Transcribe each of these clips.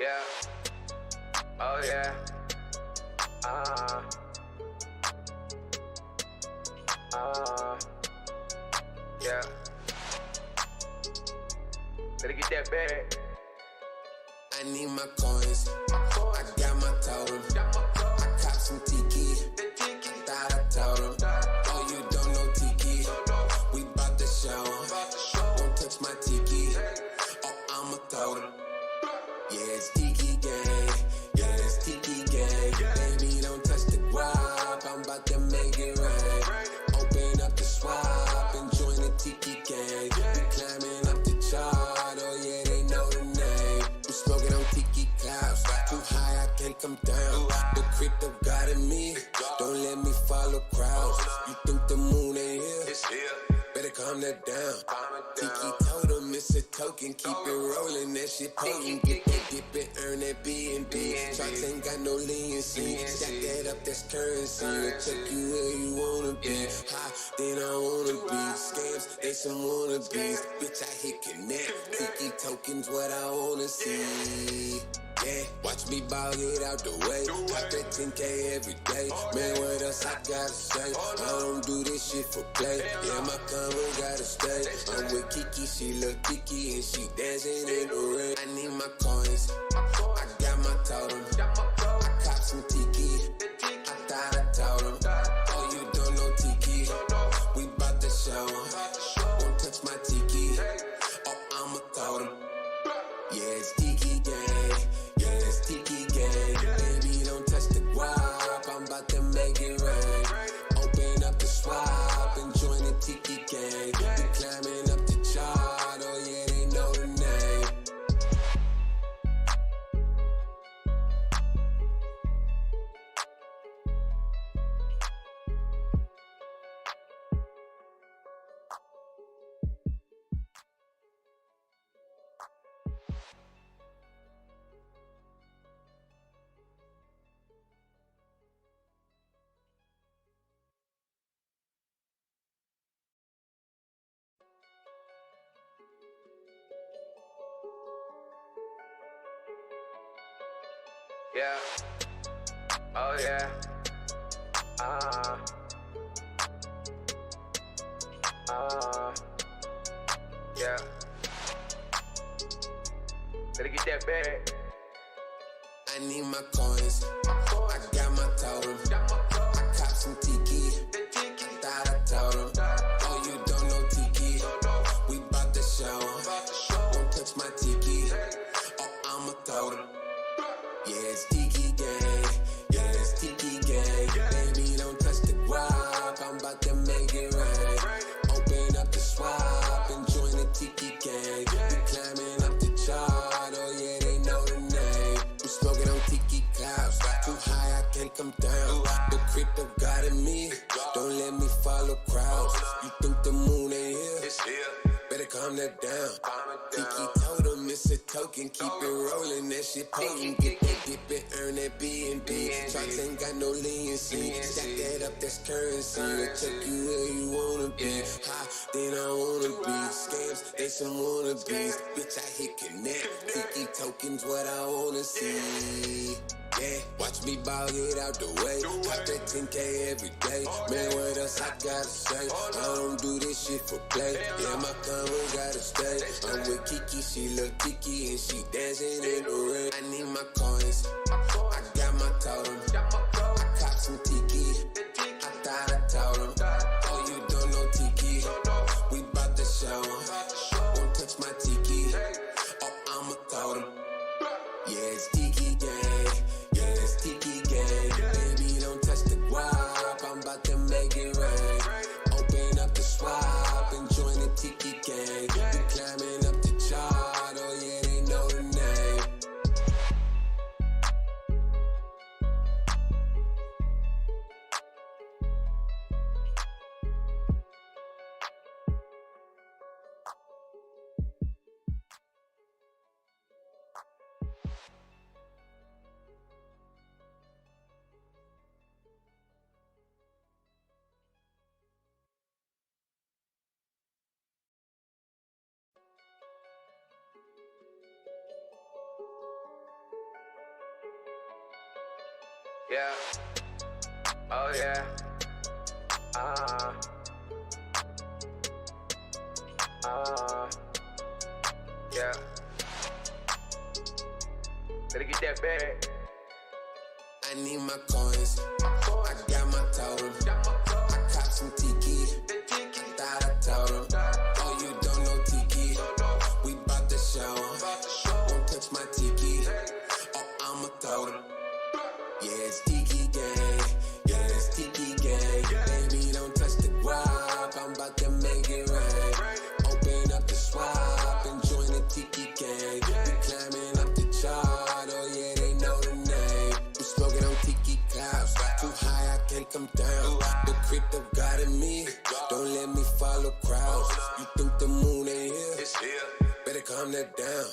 Yeah. Oh yeah. Yeah. Better get that bag. I need my coins. I got my totem. I cop some TIKI. Thought I told him. Oh, you don't know TIKI. We bout to show. Don't touch my TIKI. Oh, I'ma throw them. Yeah, it's TIKI gang. Yeah, it's TIKI gang. Baby, don't touch the guap. I'm about to make it rain. Open up the swap and join the TIKI gang. We climbing up the chart. Oh yeah, they know the name. I'm smoking on TIKI clouds. Too high, I can't come down. The crypto got in me. Don't let me follow crowds. You think the moon ain't here? It's here. Better calm that down. TIKI told him it's a token. Keep it rolling, that shit potent. Get that dip and earn that B&B. Shots ain't got no leniency. Stack that up, that's currency. We'll check you where you wanna be. High, then I wanna be. Scams, they some wannabes. Bitch, I hit connect. TIKI tokens, what I wanna see. Yeah, watch me ball, get out the way. Top that 10K every day. Man, what else I gotta say? I don't do this shit for play. Yeah, my combo gotta stay. I'm with Kiki, she look Kiki, and she dancing in the rain. I need my coins. I got my totem. I cop some TIKI. I thought I told him. Oh, you don't know TIKI. We bout to show. Don't touch my TIKI. Oh, I'ma throw them. Yeah, it's TIKI gang. Yeah, it's TIKI gang. Baby, don't touch the guap. I'm about to make it rain. Open up the swap and join the TIKI gang. We climbing up the chart. Oh yeah, they know the name. Yeah. Oh yeah. Yeah. Better get that bag. I need my coins. I got my totem. I cop some TIKI. Thought I told him. Oh, you don't know TIKI. We bout to show. Don't touch my TIKI. Oh, I'ma throw them. Yeah, it's TIKI gang. Yeah, it's TIKI gang. Baby, don't touch the guap. I'm about to make it rain. Open up the swap and join the TIKI gang. We climbing up the chart. Oh yeah, they know the name. I'm smoking on TIKI clouds. Too high, I can't come down. The crypto got in me. Don't let me follow crowds. You think the moon ain't here? It's here. Better calm that down. TIKI told him it's a token. Keep it rolling, that shit potent. Get that dip and earn that B&B. Shots ain't got no leniency. Stack that up, that's currency. We'll check you where you wanna be. High, then I wanna be. Scams, they some wannabes. Bitch, I hit connect. TIKI tokens, what I wanna see. Yeah, watch me ball, get out the way. Top that 10K every day. Man, what else I gotta say? I don't do this shit for play. Yeah, my combo gotta stay. I'm with Kiki, she look Kiki, and she dancing in the rain. I need my coins. I got my totem. I cop some TIKI. I thought I told him. Oh, you don't know TIKI. We bout to show. Don't touch my TIKI. Oh, I'ma throw them. Yeah, it's TIKI gang. Yeah, it's TIKI gang. Baby, don't touch the guap. I'm about to make it rain. Open up the swap and join the TIKI gang. We climbing up the chart. Oh yeah, they know the name. Yeah. Oh yeah. Yeah. Better get that bag. I need my coins. I got my totem. I cop some TIKI. Thought I told him. Oh, you don't know TIKI. We bout to show 'em. Won't touch my TIKI. Oh, I'ma throw them. Yeah, it's TIKI gang. Yeah, it's TIKI gang. Baby, don't touch the guap. I'm about to make it rain. Open up the swap and join the TIKI gang. We climbing up the chart. Oh yeah, they know the name. I'm smoking on TIKI clouds. Too high, I can't come down. The crypto got in me. Don't let me follow crowds. You think the moon ain't here? It's here. Better calm that down.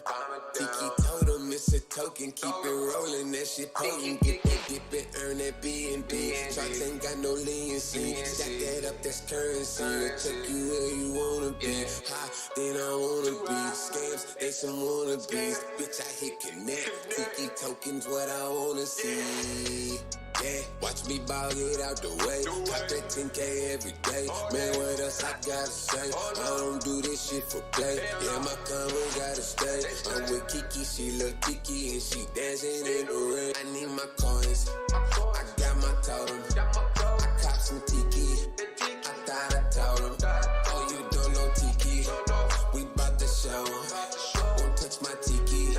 TIKI told him it's a token. Keep it rolling, that shit potent. Get that dip and earn that B&B. Shots ain't got no leniency. Stack that up, that's currency. We'll take you where you wanna be. High, then I wanna be. Scams, they some wannabes. Bitch, I hit connect. TIKI tokens, what I wanna see. Yeah, watch me ball, get out the way. Top that 10K every day. Man, what else I gotta say? I don't do this shit for play. Yeah, my combo gotta stay. I'm with Kiki, she look Kiki, and she dancing in the rain. I need my coins. I got my totem. I cop some TIKI. I thought I told him. Oh, you don't know TIKI. We bout to show 'em. Won't touch my TIKI.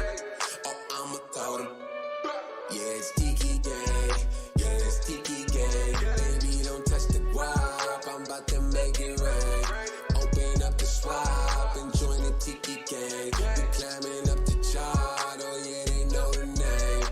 Oh, I'ma throw them. Yeah, it's TIKI gang. Yeah, it's TIKI gang. Baby, don't touch the guap. I'm about to make it rain. Open up the swap and join the TIKI gang. We climbing up the chart. Oh yeah, they know the name.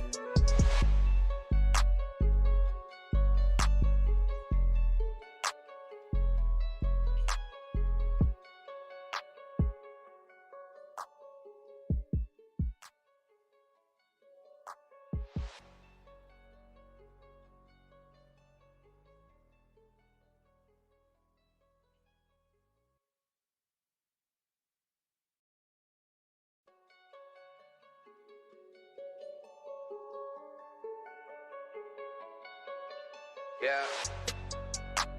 Yeah.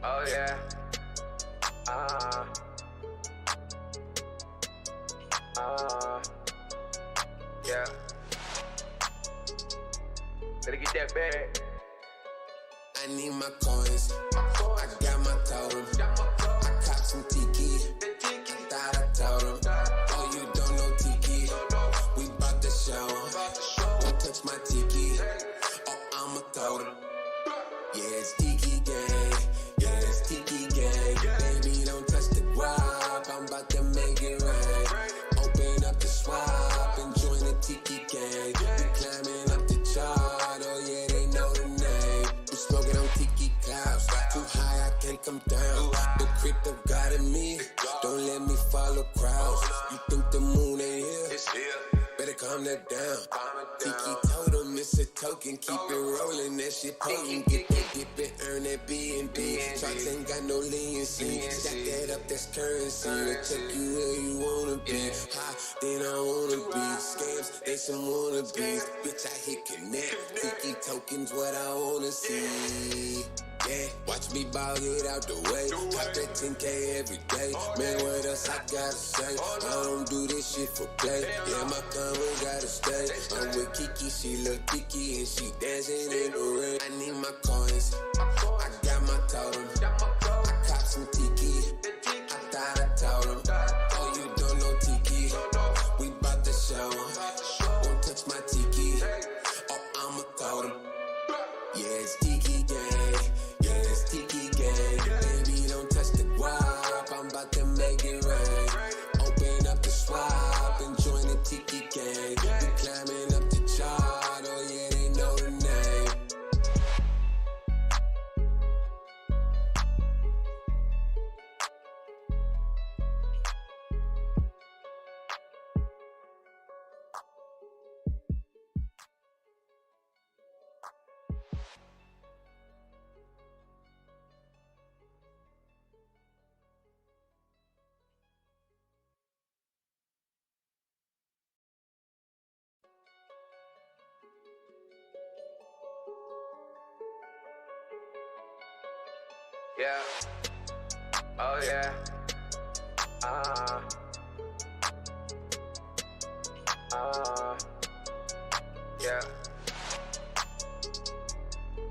Oh yeah. Yeah. Better get that bag. I need my coins. I got my totem. I cop some TIKI. Thought I told him. Oh, you don't know TIKI. We bout to show 'em. Won't touch my TIKI. Oh, I'ma throw them. Yeah, it's TIKI gang. Yeah, it's TIKI gang. Baby, don't touch the guap. I'm about to make it rain. Open up the swap and join the TIKI gang. We climbing up the chart. Oh yeah, they know the name. I'm smoking on TIKI clouds. Too high, I can't come down. The crypto got in me. Don't let me follow crowds. You think the moon ain't here? It's here. Better calm that down. TIKI told him it's a token. Keep it rolling, that shit potent. Get that dip and earn that B&B. Shots ain't got no leniency. Stack that up, that's currency. We'll take you where you wanna be. High, then I wanna be. Scams, they some wannabes. Bitch, I hit connect. TIKI tokens, what I wanna see. Yeah, watch me ball, get out the way. Top that 10K every day. Man, what else I gotta say? I don't do this shit for play. Yeah, my combo gotta stay. I'm with Kiki, she look Kiki, and she dancing in the rain. I need my coins. I got my totem. I cop some TIKI. I thought I told him. Oh, you don't know TIKI. We bout to show 'em. Won't touch my TIKI. Oh, I'ma throw them. Yeah, it's TIKI gang. Yeah, it's TIKI gang. Baby, don't touch the guap. I'm about to make it rain. Open up the swap and join the TIKI gang. We climbing up the chart. Oh yeah, they know the name. Yeah. Oh yeah. Uh. Yeah.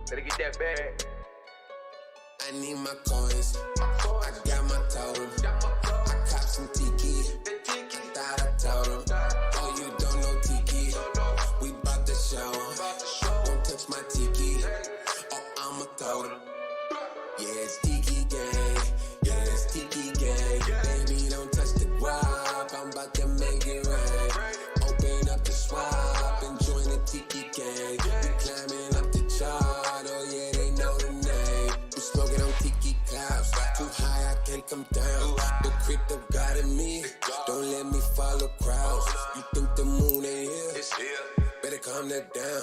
Better get that bag. I need my coins. I got my totem. I cop some TIKI. Thought I told him. Oh, you don't know TIKI. We bout to show 'em. Don't touch my TIKI. Oh, I'm a totem. Yeah, it's TIKI gang. Yeah, it's TIKI gang. Baby, don't touch the guap. I'm about to make it rain. Open up the swap and join the TIKI gang. We climbing up the chart. Oh yeah, they know the name. We smoking on TIKI clouds. Too high, I can't come down. The crypto got in me. Don't let me follow crowds. You think the moon ain't here? It's here. Better calm that down.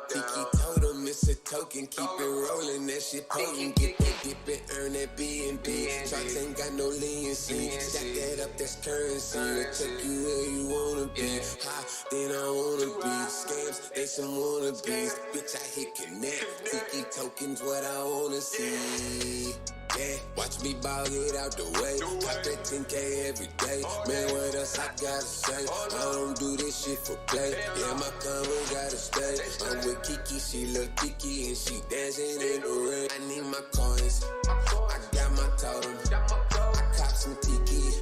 TIKI told him it's a token. Keep it rolling, that shit potent. Get that dip and earn that B&B. Shots ain't got no leniency. Stack that up, that's currency. We'll take you where you wanna be. High, then I wanna be. Scams, they some wannabes. Bitch, I hit connect. TIKI tokens, what I wanna see. Yeah, watch me ball, get out the way. Top that 10K every day. Man, what else I gotta say? I don't do this shit for play. Yeah, my combo gotta stay. I'm with Kiki, she look Kiki, and she dancing in the rain. I need my coins. I got my totem. I cop some TIKI.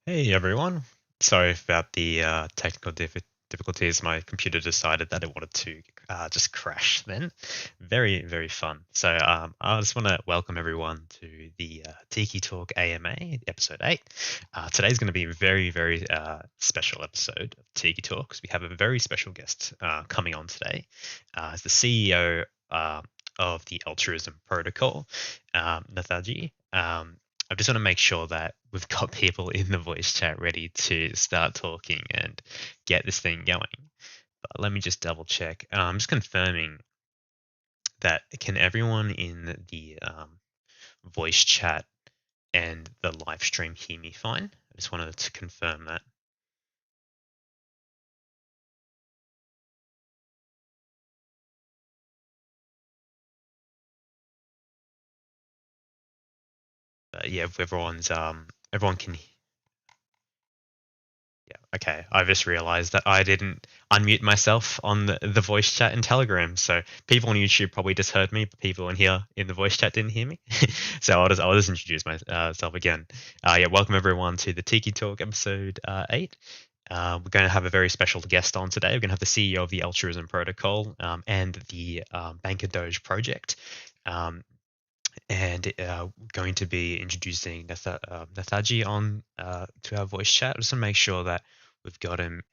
Hey everyone. Sorry about the technical difficulties. My computer decided that it wanted to just crash then. Very, very fun. So I just want to welcome everyone to the Tiki Talk AMA, episode 8. Today's going to be a very, very special episode of Tiki Talk because we have a very special guest coming on today. It's the CEO of the Altruism Protocol, Nathaji. I just want to make sure that we've got people in the voice chat ready to start talking and get this thing going. But let me just double check. I'm just confirming that can everyone in the voice chat and the live stream hear me fine? I just wanted to confirm that. Yeah, if everyone can. Yeah, okay. I just realized that I didn't unmute myself on the voice chat in Telegram. So people on YouTube probably just heard me, but people in here in the voice chat didn't hear me. So I'll just introduce myself again. Yeah, welcome everyone to the Tiki Talk episode 8. We're going to have a very special guest on today. We're going to have the CEO of the Altruism Protocol and the BankerDoge project. And going to be introducing Nethaji on to our voice chat. Just to make sure that we've got him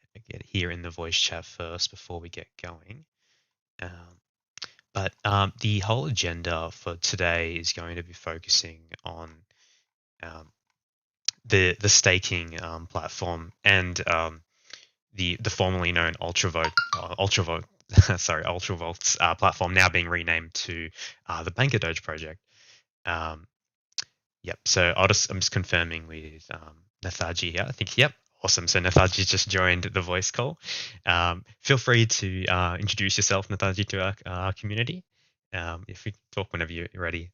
here in the voice chat first before we get going. But the whole agenda for today is going to be focusing on the staking platform and the formerly known Ultravolt platform, now being renamed to the BankerDoge project. Yep. So I'm just confirming with Nethaji here. I think, yep. Awesome. So Nethaji just joined the voice call. Feel free to introduce yourself, Nethaji, to our community. If we talk whenever you're ready.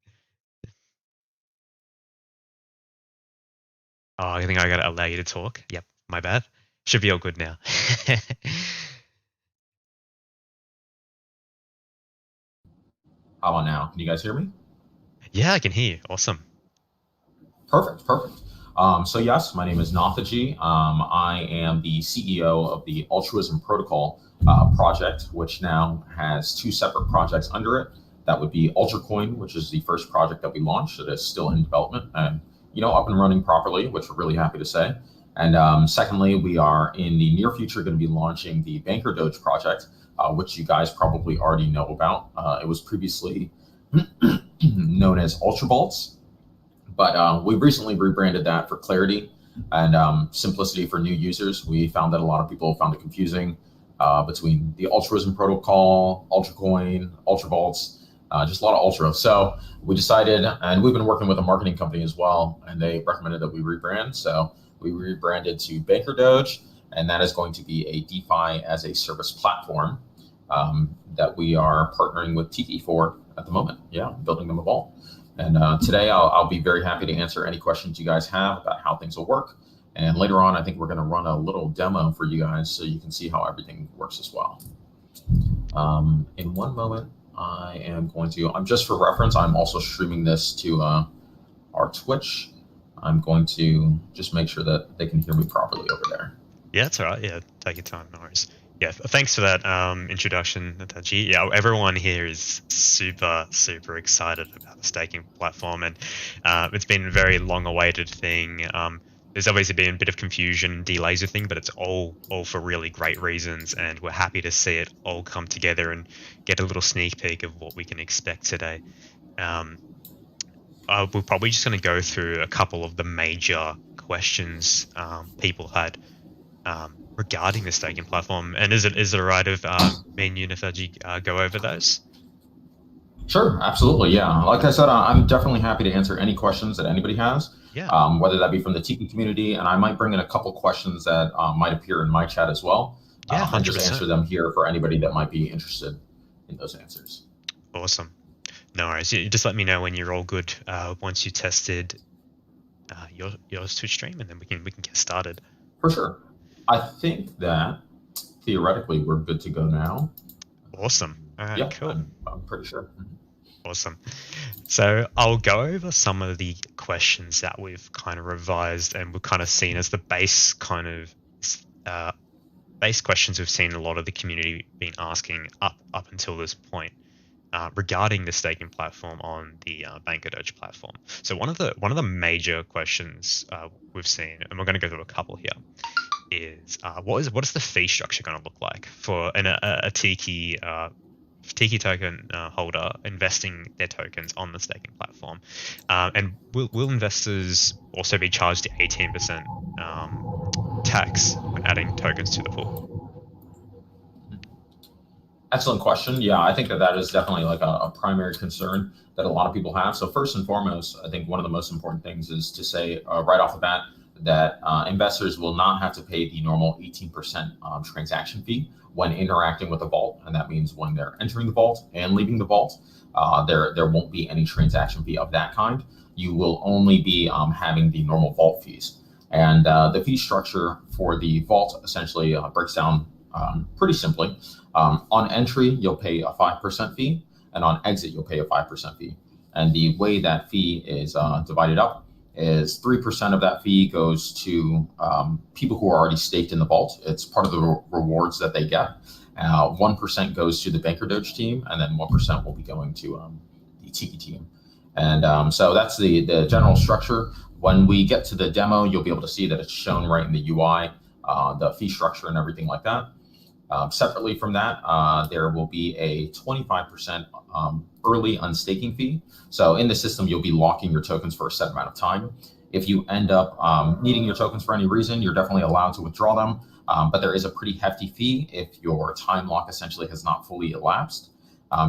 Oh, I think I got to allow you to talk. Yep. My bad. Should be all good now. How about now? Can you guys hear me? Yeah, I can hear you. Awesome. Perfect, perfect. So yes, my name is Nathaji. I am the CEO of the Altruism Protocol project, which now has two separate projects under it. That would be UltraCoin, which is the first project that we launched that is still in development and up and running properly, which we're really happy to say. And secondly, we are in the near future going to be launching the BankerDoge project, which you guys probably already know about. It was previously known as UltraVaults. But we recently rebranded that for clarity and simplicity for new users. We found that a lot of people found it confusing between the Altruism Protocol, UltraCoin, UltraVaults, just a lot of Ultra. So we decided, and we've been working with a marketing company as well, and they recommended that we rebrand. So we rebranded to BankerDoge, and that is going to be a DeFi as a service platform that we are partnering with TIKI for at the moment. Yeah, building them a vault. And today I'll be very happy to answer any questions you guys have about how things will work. And later on, I think we're going to run a little demo for you guys so you can see how everything works as well. In one moment, I'm just for reference, I'm also streaming this to our Twitch. I'm going to just make sure that they can hear me properly over there. Yeah, that's all right. Yeah, take your time, no worries. Yeah, thanks for that introduction, Nataji. Yeah, everyone here is super, super excited about the staking platform, and it's been a very long-awaited thing. There's obviously been a bit of confusion and delays with things, but it's all for really great reasons, and we're happy to see it all come together and get a little sneak peek of what we can expect today. We're probably just going to go through a couple of the major questions people had regarding the staking platform. And is it right if me and you, Nethaji, go over those? Sure, absolutely, yeah. Like I said, I'm definitely happy to answer any questions that anybody has, whether that be from the Tiki community, and I might bring in a couple questions that might appear in my chat as well. Yeah, 100%. And just answer them here for anybody that might be interested in those answers. Awesome. No worries. You just let me know when you're all good once you tested your Twitch stream, and then we can get started. For sure. I think that theoretically we're good to go now. Awesome. All right, yeah, cool. I'm pretty sure. Awesome. So I'll go over some of the questions that we've kind of revised and we've kind of seen as the base base questions we've seen a lot of the community been asking up until this point regarding the staking platform on the BankerDoge platform. So one of the major questions we've seen, and we're going to go through a couple here, is what is the fee structure going to look like for a Tiki TIKI token holder investing their tokens on the staking platform, and will investors also be charged the 18% tax when adding tokens to the pool? Excellent question. Yeah, I think that is definitely like a primary concern that a lot of people have. So first and foremost, I think one of the most important things is to say right off the bat that investors will not have to pay the normal 18% transaction fee when interacting with the vault, and that means when they're entering the vault and leaving the vault, there won't be any transaction fee of that kind. You will only be having the normal vault fees, and the fee structure for the vault essentially breaks down pretty simply. On entry, you'll pay a 5% fee, and on exit, you'll pay a 5% fee. And the way that fee is divided up is 3% of that fee goes to people who are already staked in the vault. It's part of the rewards that they get. 1% goes to the BankerDoge team, and then 1% will be going to the TIKI team. And so that's the general structure. When we get to the demo, you'll be able to see that it's shown right in the UI, the fee structure and everything like that. Separately from that, there will be a 25% early unstaking fee. So in the system, you'll be locking your tokens for a set amount of time. If you end up needing your tokens for any reason, you're definitely allowed to withdraw them. But there is a pretty hefty fee if your time lock essentially has not fully elapsed.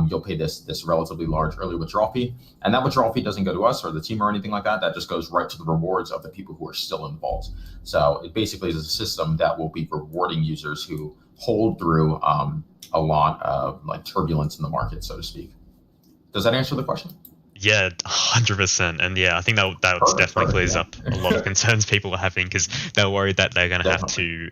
You'll pay this relatively large early withdrawal fee. And that withdrawal fee doesn't go to us or the team or anything like that. That just goes right to the rewards of the people who are still in the vault. So it basically is a system that will be rewarding users who hold through a lot of like turbulence in the market, so to speak. Does that answer the question? Yeah, 100%. And yeah, I think that definitely clears up a lot of concerns people are having, because they're worried that they're going to have to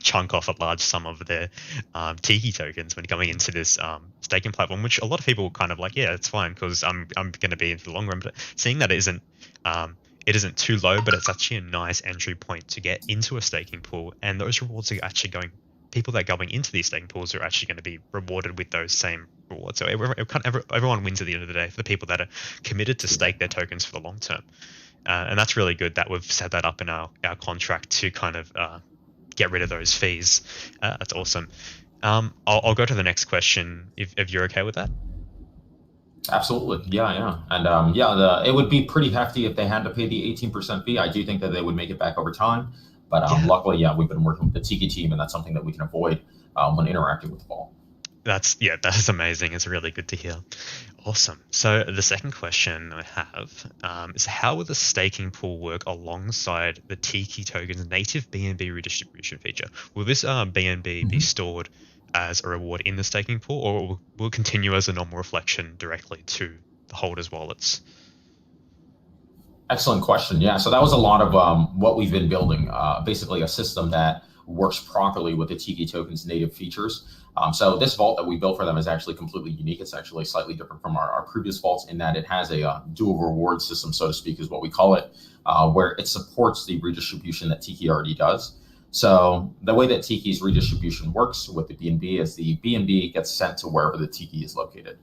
chunk off a large sum of their TIKI tokens when coming into this staking platform, which a lot of people kind of like, yeah, it's fine because I'm going to be in for the long run. But seeing that it isn't too low, but it's actually a nice entry point to get into a staking pool, and those rewards are actually people that are going into these staking pools are actually going to be rewarded with those same rewards. So everyone wins at the end of the day for the people that are committed to stake their tokens for the long term. And that's really good that we've set that up in our contract to kind of get rid of those fees. That's awesome. I'll go to the next question if you're okay with that. Absolutely. Yeah. And it would be pretty hefty if they had to pay the 18% fee. I do think that they would make it back over time. But luckily, we've been working with the TIKI team, and that's something that we can avoid when interacting with the vault. That is amazing. It's really good to hear. Awesome. So the second question I have is, how will the staking pool work alongside the TIKI token's native BNB redistribution feature? Will this BNB be stored as a reward in the staking pool, or will it continue as a normal reflection directly to the holders' wallets? Excellent question. Yeah, so that was a lot of what we've been building, basically a system that works properly with the TIKI token's native features. So this vault that we built for them is actually completely unique. It's actually slightly different from our previous vaults in that it has a dual reward system, so to speak, is what we call it, where it supports the redistribution that TIKI already does. So the way that TIKI's redistribution works with the BNB is the BNB gets sent to wherever the TIKI is located.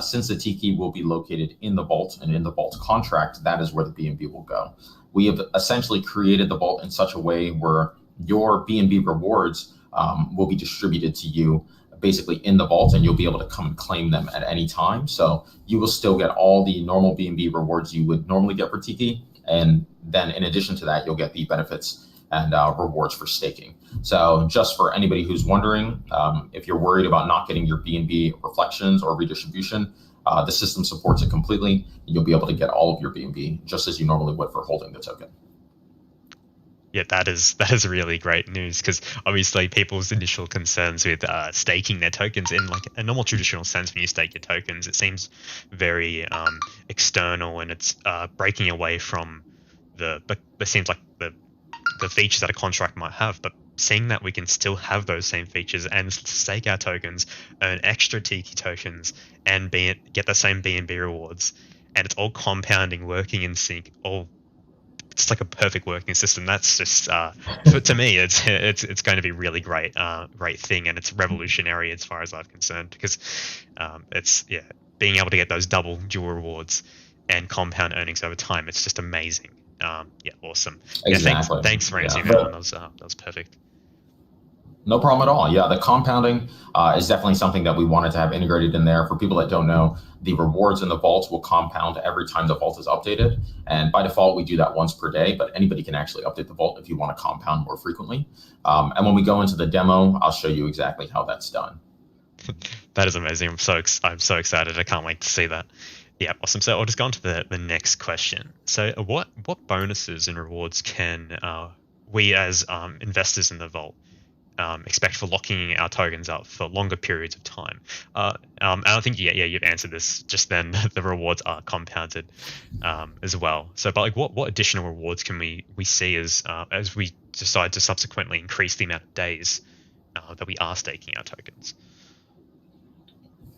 Since the TIKI will be located in the vault and in the vault contract, that is where the BNB will go. We have essentially created the vault in such a way where your BNB rewards will be distributed to you basically in the vault, and you'll be able to come and claim them at any time. So you will still get all the normal BNB rewards you would normally get for TIKI. And then in addition to that, you'll get the benefits and rewards for staking. So just for anybody who's wondering, if you're worried about not getting your BNB reflections or redistribution, the system supports it completely. And you'll be able to get all of your BNB just as you normally would for holding the token. Yeah, that is really great news, because obviously people's initial concerns with staking their tokens in like a normal traditional sense, when you stake your tokens, it seems very external, and it's breaking away from but it seems like the features that a contract might have. But seeing that we can still have those same features and stake our tokens, earn extra TIKI tokens, and get the same BNB rewards, and it's all compounding, working in sync, it's like a perfect working system. That's just to me, it's going to be really great thing, and it's revolutionary as far as I'm concerned, because it's being able to get those dual rewards and compound earnings over time. It's just amazing. Awesome. Exactly. Thanks for answering that one. That was perfect. No problem at all. Yeah, the compounding is definitely something that we wanted to have integrated in there. For people that don't know, the rewards in the vault will compound every time the vault is updated. And by default, we do that once per day, but anybody can actually update the vault if you want to compound more frequently. And when we go into the demo, I'll show you exactly how that's done. That is amazing. I'm so excited. I can't wait to see that. Yeah, awesome. So I'll just go on to the next question. So what bonuses and rewards can we as investors in the vault expect for locking our tokens up for longer periods of time? I don't think you've answered this just then. The rewards are compounded as well. So, but like, what additional rewards can we see as we decide to subsequently increase the amount of days that we are staking our tokens?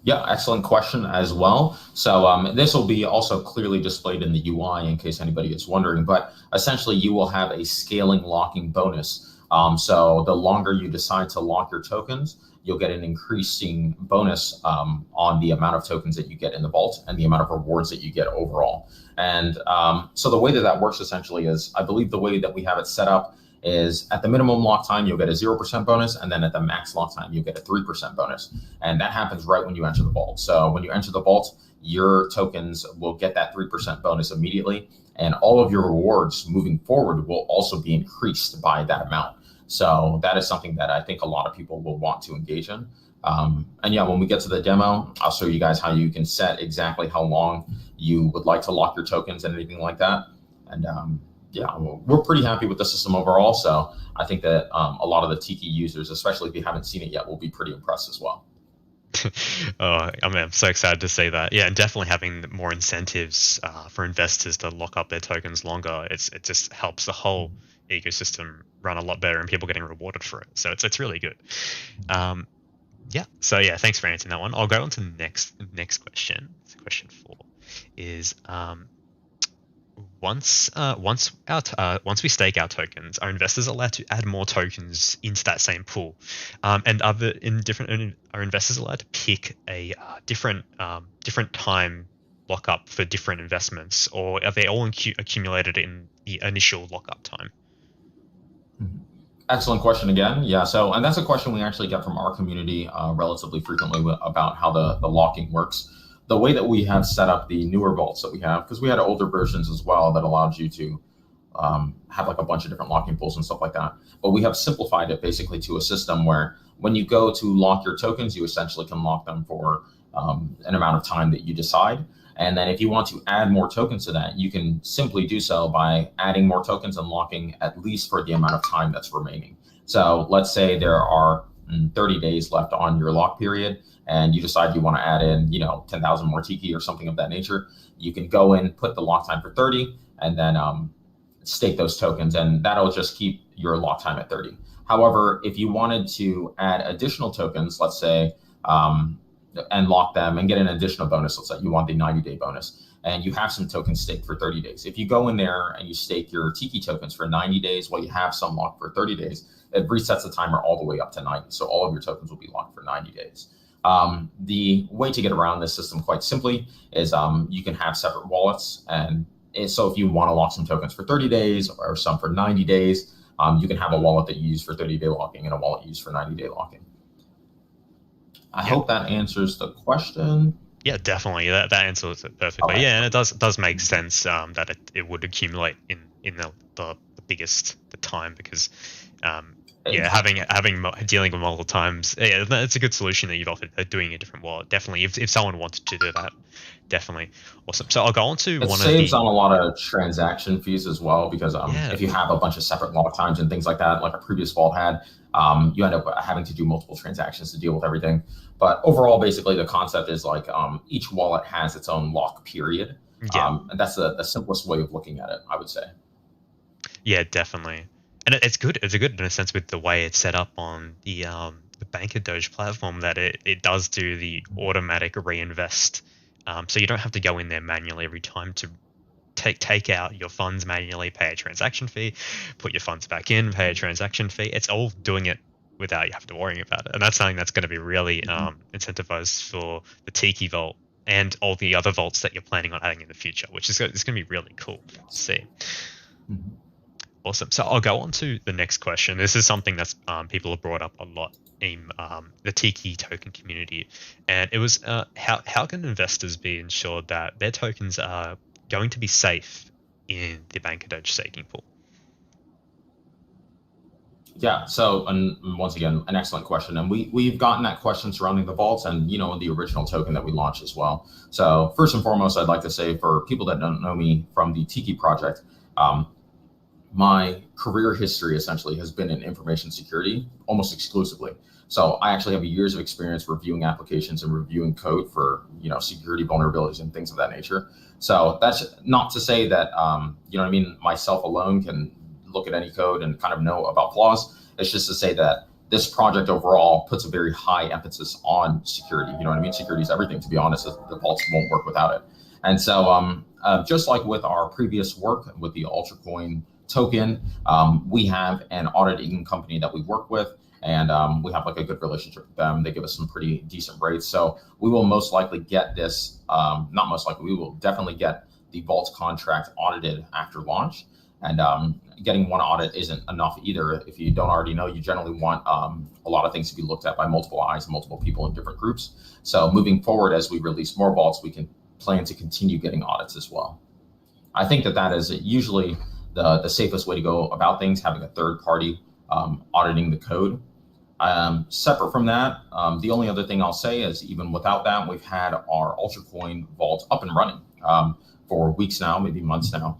Yeah, excellent question as well. So this will be also clearly displayed in the UI in case anybody is wondering, but essentially you will have a scaling locking bonus. So the longer you decide to lock your tokens, you'll get an increasing bonus on the amount of tokens that you get in the vault and the amount of rewards that you get overall. And so the way that works essentially is, I believe the way that we have it set up is at the minimum lock time, you'll get a 0% bonus. And then at the max lock time, you'll get a 3% bonus. And that happens right when you enter the vault. So when you enter the vault, your tokens will get that 3% bonus immediately. And all of your rewards moving forward will also be increased by that amount. So that is something that I think a lot of people will want to engage in. And yeah, when we get to the demo, I'll show you guys how you can set exactly how long you would like to lock your tokens and anything like that. And yeah, we're pretty happy with the system overall. So I think that a lot of the TIKI users, especially if you haven't seen it yet, will be pretty impressed as well. I'm so excited to see that. Yeah, and definitely having more incentives for investors to lock up their tokens longer. It just helps the whole ecosystem run a lot better and people getting rewarded for it. So it's really good. Yeah. So yeah, thanks for answering that one. I'll go on to the next question. So question 4 is once we stake our tokens, are investors allowed to add more tokens into that same pool? And are investors allowed to pick a different time lockup for different investments, or are they all accumulated in the initial lockup time? Excellent question again. Yeah. So, and that's a question we actually get from our community relatively frequently about how the locking works. The way that we have set up the newer vaults that we have, because we had older versions as well that allowed you to have like a bunch of different locking pools and stuff like that. But we have simplified it basically to a system where when you go to lock your tokens, you essentially can lock them for an amount of time that you decide. And then if you want to add more tokens to that, you can simply do so by adding more tokens and locking at least for the amount of time that's remaining. So let's say there are 30 days left on your lock period, and you decide you want to add in, 10,000 more TIKI or something of that nature. You can go in, put the lock time for 30, and then stake those tokens, and that'll just keep your lock time at 30. However, if you wanted to add additional tokens, let's say, and lock them and get an additional bonus, let's say you want the 90-day bonus, and you have some tokens staked for 30 days. If you go in there and you stake your TIKI tokens for 90 days while you have some locked for 30 days, it resets the timer all the way up to 90. So all of your tokens will be locked for 90 days. The way to get around this system quite simply is you can have separate wallets. And so if you want to lock some tokens for 30 days or some for 90 days, you can have a wallet that you use for 30-day locking and a wallet used for 90-day locking. I hope that answers the question. Yeah, definitely. That answers it perfectly. Okay. Yeah, and it does make sense that it would accumulate in the biggest time because having dealing with multiple times, yeah, it's a good solution that you've offered. Doing a different wallet, definitely. If someone wanted to do that, definitely awesome. So I'll go on to it saves on a lot of transaction fees as well because if you have a bunch of separate lock times and things like that, like a previous vault had, you end up having to do multiple transactions to deal with everything. But overall, basically, the concept is like each wallet has its own lock period, and that's the simplest way of looking at it, I would say. Yeah, definitely. And it's good. It's good in a sense with the way it's set up on the BankerDoge platform that it does do the automatic reinvest. So you don't have to go in there manually every time to take out your funds manually, pay a transaction fee, put your funds back in, pay a transaction fee. It's all doing it without you have to worry about it. And that's something that's going to be really incentivized for the TIKI vault and all the other vaults that you're planning on adding in the future, which is it's going to be really cool to see. Awesome. So I'll go on to the next question. This is something that's people have brought up a lot in the TIKI token community, and it was how can investors be ensured that their tokens are going to be safe in the BankerDoge staking pool? Yeah. So, and once again, an excellent question, and we've gotten that question surrounding the vaults and the original token that we launched as well. So first and foremost, I'd like to say for people that don't know me from the TIKI project. My career history essentially has been in information security almost exclusively. So I actually have years of experience reviewing applications and reviewing code for security vulnerabilities and things of that nature. So that's not to say that myself alone can look at any code and kind of know about flaws. It's just to say that this project overall puts a very high emphasis on security. Security is everything, to be honest. The vaults won't work without it. And so just like with our previous work with the UltraCoin token, we have an auditing company that we work with, and we have like a good relationship with them. They give us some pretty decent rates. So we will most likely get this, not most likely, we will definitely get the vault contract audited after launch. And getting one audit isn't enough either. If you don't already know, you generally want a lot of things to be looked at by multiple eyes, multiple people in different groups. So moving forward, as we release more vaults, we can plan to continue getting audits as well. I think that is usually the safest way to go about things, having a third party auditing the code. Separate from that, the only other thing I'll say is even without that, we've had our UltraCoin vault up and running for weeks now, maybe months now,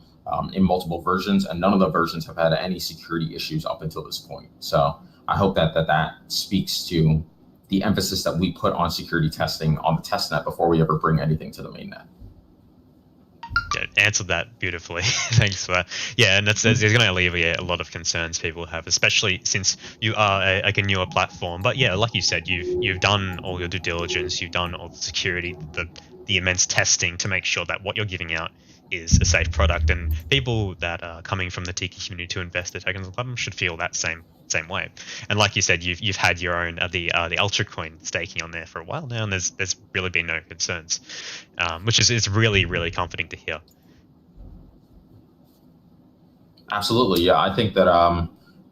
in multiple versions, and none of the versions have had any security issues up until this point. So I hope that speaks to the emphasis that we put on security testing on the testnet before we ever bring anything to the mainnet. Yeah, answered that beautifully. Thanks for that. Yeah, and it's going to alleviate a lot of concerns people have, especially since you are a newer platform. But yeah, like you said, you've done all your due diligence, you've done all the security, the immense testing to make sure that what you're giving out is a safe product, and people that are coming from the TIKI community to invest their tokens on the platform should feel that same way. And like you said, you've had your own the UltraCoin staking on there for a while now, and there's really been no concerns, which is really, really comforting to hear. Absolutely, yeah. I think that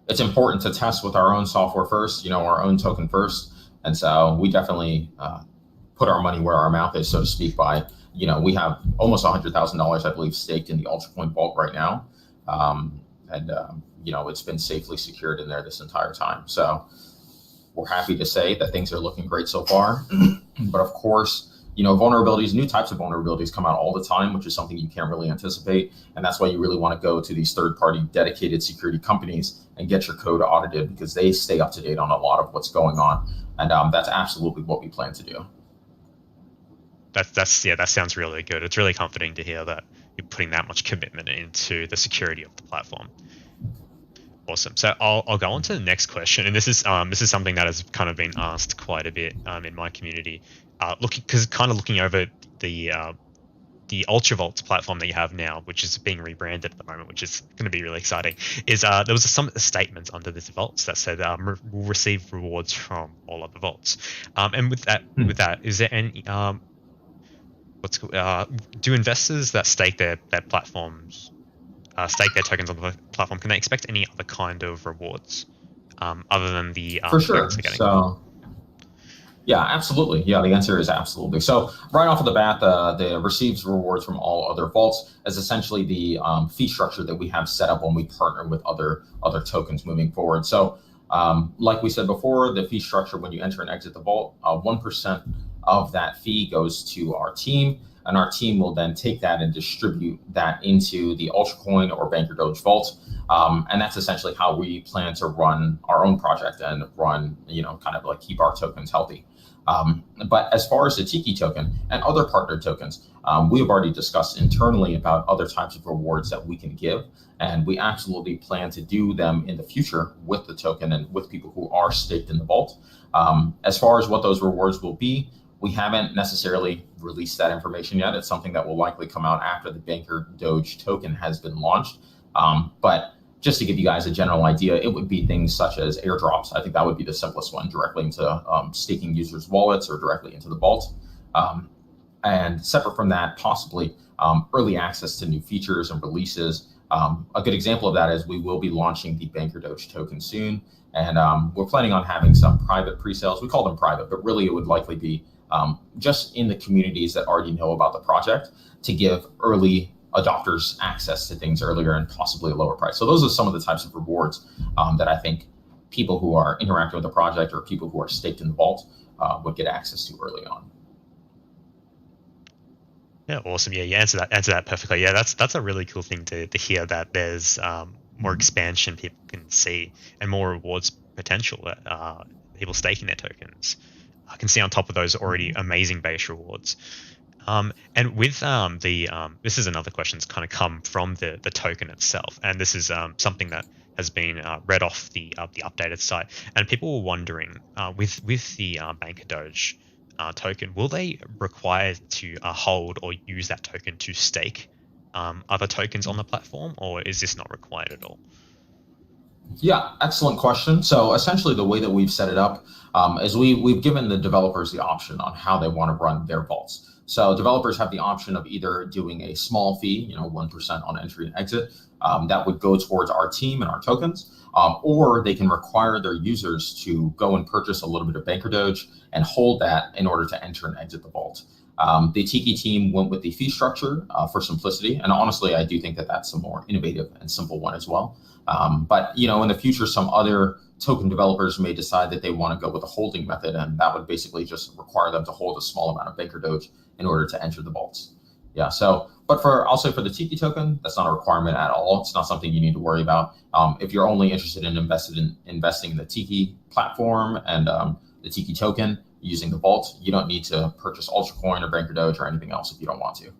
it's important to test with our own software first, our own token first, and so we definitely put our money where our mouth is, so to speak. By we have almost $100,000, I believe, staked in the UltraCoin vault right now, and it's been safely secured in there this entire time. So we're happy to say that things are looking great so far. But of course, vulnerabilities, new types of vulnerabilities come out all the time, which is something you can't really anticipate. And that's why you really want to go to these third-party dedicated security companies and get your code audited, because they stay up to date on a lot of what's going on. And that's absolutely what we plan to do. That sounds really good. It's really comforting to hear that you're putting that much commitment into the security of the platform. Awesome. So I'll go on to the next question, and this is something that has kind of been asked quite a bit in my community. Looking over the UltraVault platform that you have now, which is being rebranded at the moment, which is going to be really exciting. Is there was some statements under this vaults that said we'll receive rewards from all other vaults, and with that, is there any do investors that stake their platforms, stake their tokens on the platform, can they expect any other kind of rewards other than the for sure? tokens they're getting? So, yeah, absolutely. Yeah, the answer is absolutely. So right off of the bat, the receives rewards from all other vaults is essentially the fee structure that we have set up when we partner with other tokens moving forward. So like we said before, the fee structure when you enter and exit the vault, 1% of that fee goes to our team, and our team will then take that and distribute that into the UltraCoin or BankerDoge vault. And that's essentially how we plan to run our own project and run, kind of like keep our tokens healthy. But as far as the TIKI token and other partner tokens, we have already discussed internally about other types of rewards that we can give. And we absolutely plan to do them in the future with the token and with people who are staked in the vault. As far as what those rewards will be, we haven't necessarily released that information yet. It's something that will likely come out after the BankerDoge token has been launched. But just to give you guys a general idea, it would be things such as airdrops. I think that would be the simplest one, directly into staking users' wallets or directly into the vault. And separate from that, possibly early access to new features and releases, A good example of that is we will be launching the BankerDoge token soon, and we're planning on having some private pre-sales. We call them private, but really it would likely be just in the communities that already know about the project to give early adopters access to things earlier and possibly a lower price. So those are some of the types of rewards that I think people who are interacting with the project or people who are staked in the vault would get access to early on. Yeah, awesome. Yeah, you answer that perfectly. Yeah, that's a really cool thing to hear, that there's more expansion people can see and more rewards potential that people staking their tokens. I can see on top of those already amazing base rewards. And with this is another question that's kind of come from the token itself, and this is something that has been read off the updated site, and people were wondering with the BankerDoge token, will they require to hold or use that token to stake other tokens on the platform, or is this not required at all? Yeah, excellent question. So essentially the way that we've set it up is we've given the developers the option on how they want to run their vaults. So developers have the option of either doing a small fee, 1% on entry and exit, that would go towards our team and our tokens, or they can require their users to go and purchase a little bit of BankerDoge and hold that in order to enter and exit the vault. The TIKI team went with the fee structure for simplicity, and honestly, I do think that that's a more innovative and simple one as well. But in the future, some other token developers may decide that they want to go with a holding method, and that would basically just require them to hold a small amount of BankerDoge in order to enter the vaults. Yeah. So, but I'll say for the TIKI token, that's not a requirement at all. It's not something you need to worry about. If you're only interested in investing in the TIKI platform and the TIKI token using the vault, you don't need to purchase Ultracoin or BankerDoge or anything else if you don't want to.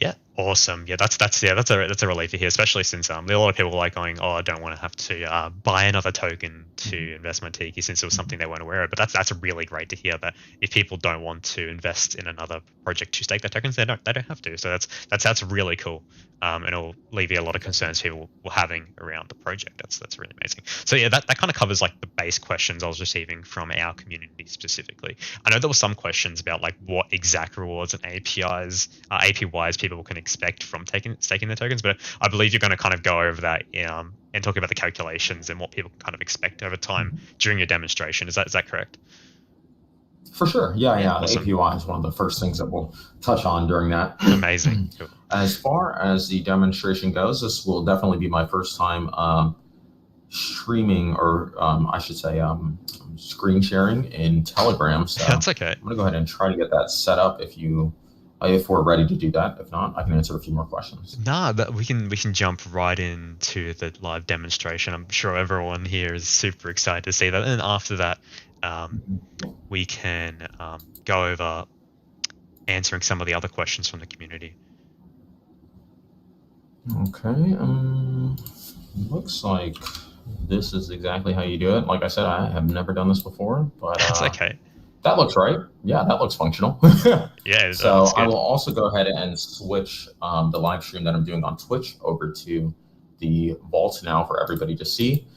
Yeah, awesome. Yeah, that's a relief to hear, especially since a lot of people are like going, oh, I don't want to have to buy another token to invest my TIKI, since it was something they weren't aware of. But that's really great to hear, that if people don't want to invest in another project to stake their tokens, they don't have to. So that's really cool, and it'll alleviate a lot of concerns people were having around the project. That's really amazing. So yeah, that kind of covers like the base questions I was receiving from our community specifically. I know there were some questions about like what exact rewards and APYs people can expect from staking their tokens, but I believe you're going to kind of go over that and talk about the calculations and what people can kind of expect over time during your demonstration. Is that correct? For sure. Yeah. Awesome. The APY is one of the first things that we'll touch on during that. Amazing. Cool. As far as the demonstration goes, this will definitely be my first time streaming, or I should say screen sharing in Telegram. So that's okay. I'm going to go ahead and try to get that set up if we're ready to do that. If not, I can answer a few more questions. We can jump right into the live demonstration. I'm sure everyone here is super excited to see that. And after that, we can go over answering some of the other questions from the community. Okay. Looks like this is exactly how you do it. Like I said, I have never done this before, but that's okay. That looks right. Yeah, that looks functional. Yeah. So I will also go ahead and switch the live stream that I'm doing on Twitch over to the vault now for everybody to see.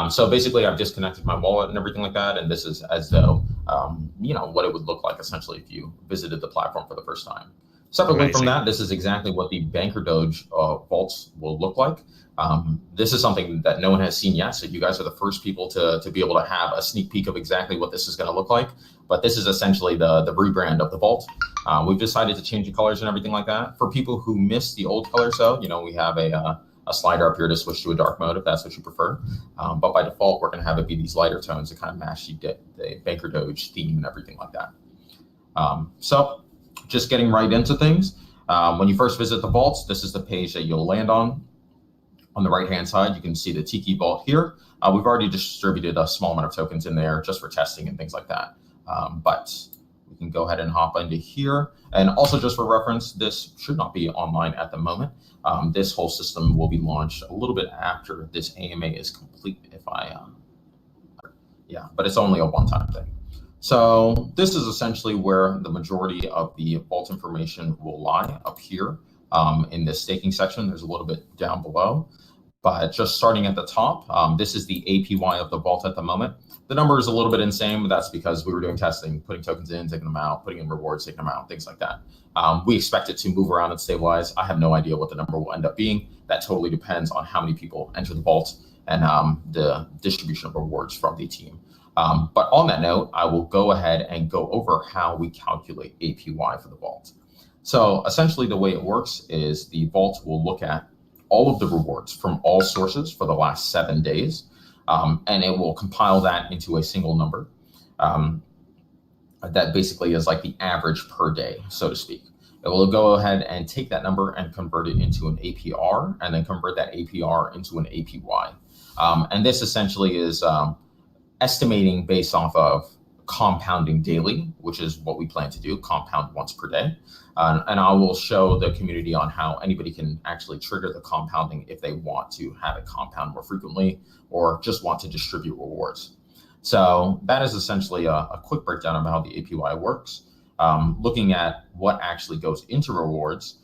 So basically, I've disconnected my wallet and everything like that, and this is as though what it would look like essentially if you visited the platform for the first time. Separately from that, this is exactly what the BankerDoge vaults will look like. This is something that no one has seen yet, so you guys are the first people to be able to have a sneak peek of exactly what this is going to look like. But this is essentially the rebrand of the vault. We've decided to change the colors and everything like that. For people who missed the old colors, though, we have a slider up here to switch to a dark mode if that's what you prefer. But by default, we're going to have it be these lighter tones to kind of match the BankerDoge theme and everything like that. So just getting right into things. When you first visit the vaults, this is the page that you'll land on. On the right-hand side, you can see the TIKI vault here. We've already distributed a small amount of tokens in there just for testing and things like that. But we can go ahead and hop into here. And also just for reference, this should not be online at the moment. This whole system will be launched a little bit after this AMA is complete, but it's only a one-time thing. So this is essentially where the majority of the vault information will lie, up here in this staking section. There's a little bit down below. But just starting at the top, this is the APY of the vault at the moment. The number is a little bit insane, but that's because we were doing testing, putting tokens in, taking them out, putting in rewards, taking them out, things like that. We expect it to move around and stabilize. I have no idea what the number will end up being. That totally depends on how many people enter the vault and the distribution of rewards from the team. But on that note, I will go ahead and go over how we calculate APY for the vault. So essentially the way it works is the vault will look at all of the rewards from all sources for the last 7 days, and it will compile that into a single number that basically is like the average per day, so to speak. It will go ahead and take that number and convert it into an APR, and then convert that APR into an APY. And this essentially is estimating based off of compounding daily, which is what we plan to do, compound once per day. And I will show the community on how anybody can actually trigger the compounding if they want to have it compound more frequently or just want to distribute rewards. So that is essentially a quick breakdown of how the APY works. Looking at what actually goes into rewards,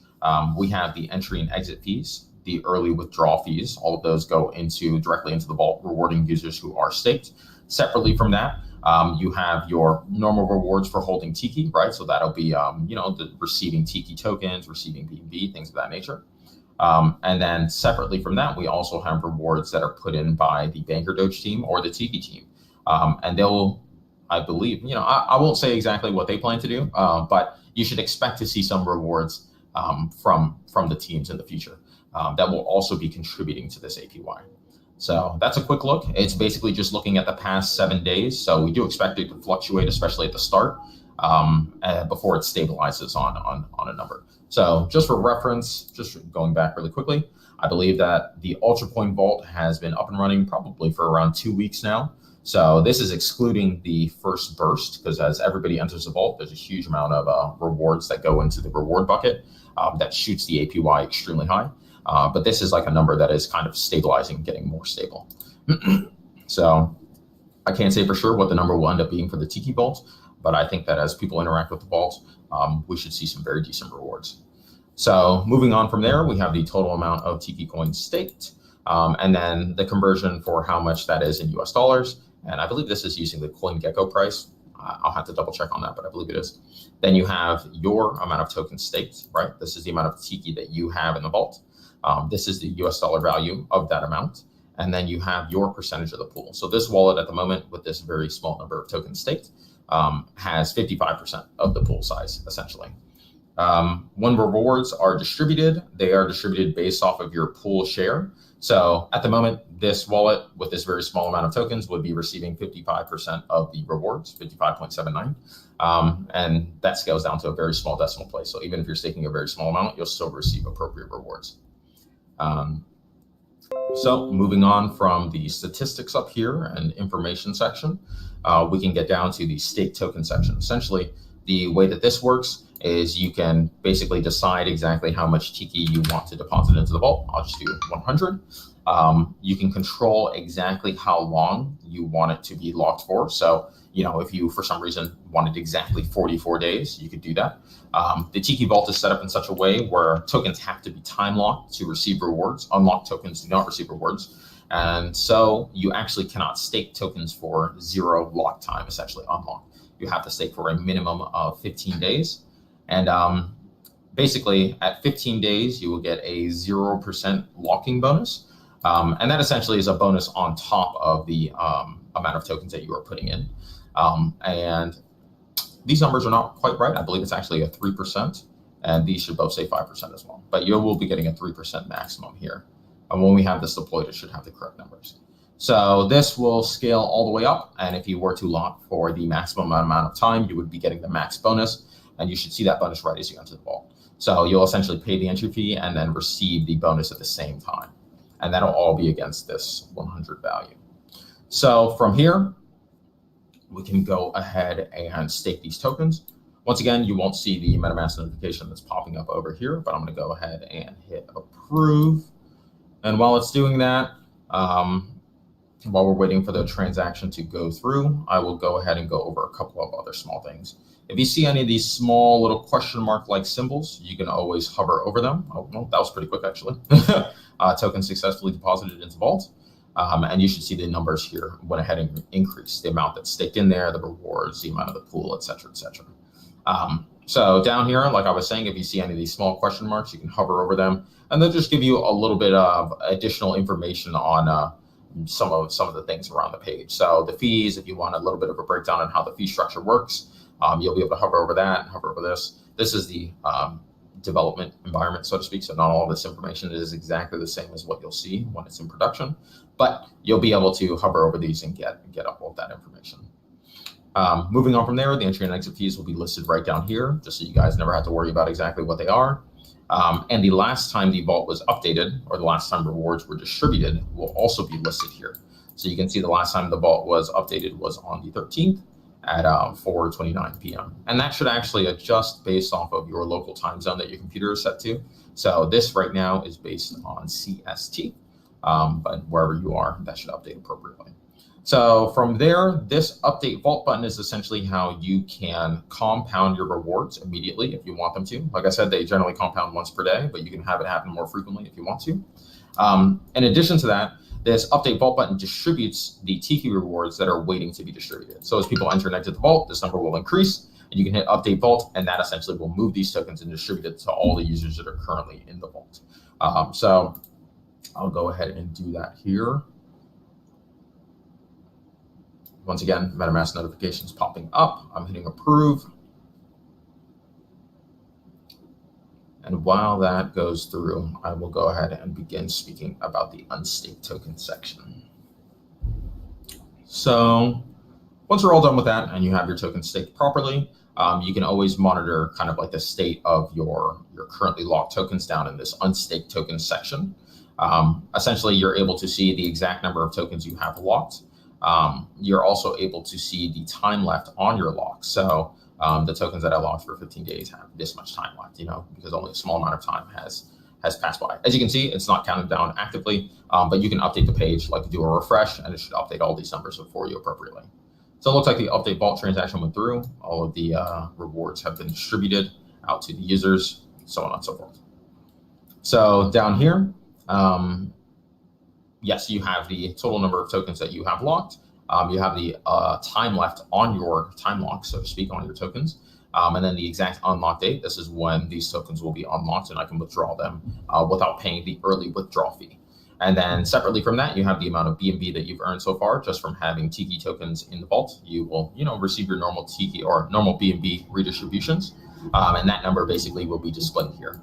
we have the entry and exit fees, the early withdrawal fees. All of those go directly into the vault, rewarding users who are staked. Separately from that, you have your normal rewards for holding TIKI, right? So that'll be, the receiving TIKI tokens, receiving BNB, things of that nature. And then separately from that, we also have rewards that are put in by the BankerDoge team or the TIKI team. And they'll, I believe, I won't say exactly what they plan to do, but you should expect to see some rewards from the teams in the future that will also be contributing to this APY. So that's a quick look. It's basically just looking at the past 7 days. So we do expect it to fluctuate, especially at the start, before it stabilizes on a number. So just for reference, just going back really quickly, I believe that the UltraPoint Vault has been up and running probably for around 2 weeks now. So this is excluding the first burst, because as everybody enters the vault, there's a huge amount of rewards that go into the reward bucket that shoots the APY extremely high. But this is like a number that is kind of stabilizing, getting more stable. So I can't say for sure what the number will end up being for the TIKI vault, but I think that as people interact with the vault, we should see some very decent rewards. So moving on from there, we have the total amount of TIKI coins staked, and then the conversion for how much that is in US dollars. And I believe this is using the CoinGecko price. I'll have to double check on that, but I believe it is. Then you have your amount of tokens staked, right? This is the amount of TIKI that you have in the vault. This is the US dollar value of that amount. And then you have your percentage of the pool. So this wallet at the moment, with this very small number of tokens staked, has 55% of the pool size, essentially. When rewards are distributed, they are distributed based off of your pool share. So at the moment, this wallet with this very small amount of tokens would be receiving 55% of the rewards, 55.79. And that scales down to a very small decimal place. So even if you're staking a very small amount, you'll still receive appropriate rewards. So moving on from the statistics up here and information section, we can get down to the stake token section. Essentially, the way that this works is you can basically decide exactly how much TIKI you want to deposit into the vault. I'll just do 100. You can control exactly how long you want it to be locked for. So, if you, for some reason, wanted exactly 44 days, you could do that. The TIKI vault is set up in such a way where tokens have to be time locked to receive rewards. Unlocked tokens do not receive rewards. And so you actually cannot stake tokens for 0 lock time, essentially unlocked. You have to stake for a minimum of 15 days. And basically at 15 days, you will get a 0% locking bonus. And that essentially is a bonus on top of the amount of tokens that you are putting in. And these numbers are not quite right. I believe it's actually a 3%, and these should both say 5% as well. But you will be getting a 3% maximum here. And when we have this deployed, it should have the correct numbers. So this will scale all the way up. And if you were to lock for the maximum amount of time, you would be getting the max bonus. And you should see that bonus right as you enter the vault. So you'll essentially pay the entry fee and then receive the bonus at the same time. And that'll all be against this 100 value. So from here, we can go ahead and stake these tokens. Once again, you won't see the MetaMask notification that's popping up over here, but I'm going to go ahead and hit approve. And while it's doing that, while we're waiting for the transaction to go through, I will go ahead and go over a couple of other small things. If you see any of these small little question mark like symbols, you can always hover over them. Oh, well, that was pretty quick actually. Token successfully deposited into Vault. And you should see the numbers here went ahead and increased the amount that's staked in there, the rewards, the amount of the pool, et cetera, et cetera. So down here, like I was saying, if you see any of these small question marks, you can hover over them, and they'll just give you a little bit of additional information on some of the things around the page. So the fees, if you want a little bit of a breakdown on how the fee structure works, you'll be able to hover over that and hover over this. This is the development environment, so to speak. So not all of this information is exactly the same as what you'll see when it's in production, but you'll be able to hover over these and get up all of that information. Moving on from there, the entry and exit fees will be listed right down here, just so you guys never have to worry about exactly what they are. And the last time the vault was updated, or the last time rewards were distributed, will also be listed here. So you can see the last time the vault was updated was on the 13th at 4:29 p.m. And that should actually adjust based off of your local time zone that your computer is set to. So this right now is based on CST, but wherever you are, that should update appropriately. So from there, this update vault button is essentially how you can compound your rewards immediately if you want them to. Like I said, they generally compound once per day, but you can have it happen more frequently if you want to. In addition to that, this update vault button distributes the TIKI rewards that are waiting to be distributed. So as people enter and exit the vault, this number will increase, and you can hit update vault, and that essentially will move these tokens and distribute it to all the users that are currently in the vault. So I'll go ahead and do that here. Once again, MetaMask notifications popping up. I'm hitting approve. And while that goes through, I will go ahead and begin speaking about the unstaked token section. So once we're all done with that and you have your token staked properly, you can always monitor kind of like the state of your currently locked tokens down in this unstaked tokens section. Essentially, you're able to see the exact number of tokens you have locked. You're also able to see the time left on your lock. So the tokens that I locked for 15 days have this much time left, because only a small amount of time has passed by. As you can see, it's not counted down actively, but you can update the page, like do a refresh, and it should update all these numbers for you appropriately. So it looks like the update vault transaction went through. All of the rewards have been distributed out to the users, so on and so forth. So down here, yes, you have the total number of tokens that you have locked. You have the time left on your time lock, so to speak, on your tokens. And then the exact unlock date. This is when these tokens will be unlocked and I can withdraw them without paying the early withdrawal fee. And then separately from that, you have the amount of BNB that you've earned so far just from having TIKI tokens in the vault. You will, receive your normal TIKI or normal BNB redistributions. And that number basically will be displayed here.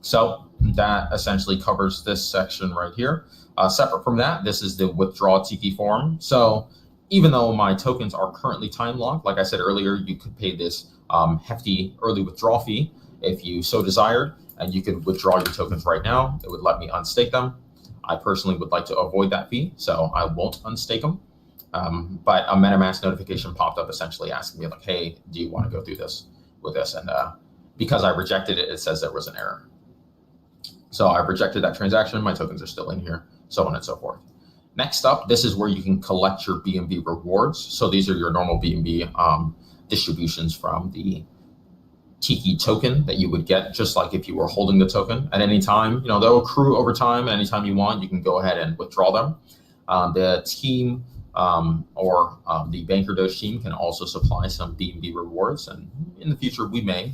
So that essentially covers this section right here. Separate from that, this is the withdraw TIKI form. So even though my tokens are currently time locked, like I said earlier, you could pay this hefty early withdrawal fee if you so desired, and you could withdraw your tokens right now. It would let me unstake them. I personally would like to avoid that fee, so I won't unstake them. But a MetaMask notification popped up essentially asking me like, hey, do you want to go through this with this? And because I rejected it, it says there was an error. So I rejected that transaction. My tokens are still in here, so on and so forth. Next up, this is where you can collect your BNB rewards. So these are your normal BNB distributions from the TIKI token that you would get, just like if you were holding the token at any time. They'll accrue over time. Anytime you want, you can go ahead and withdraw them. The team or the BankerDoge team can also supply some BNB rewards, and in the future we may.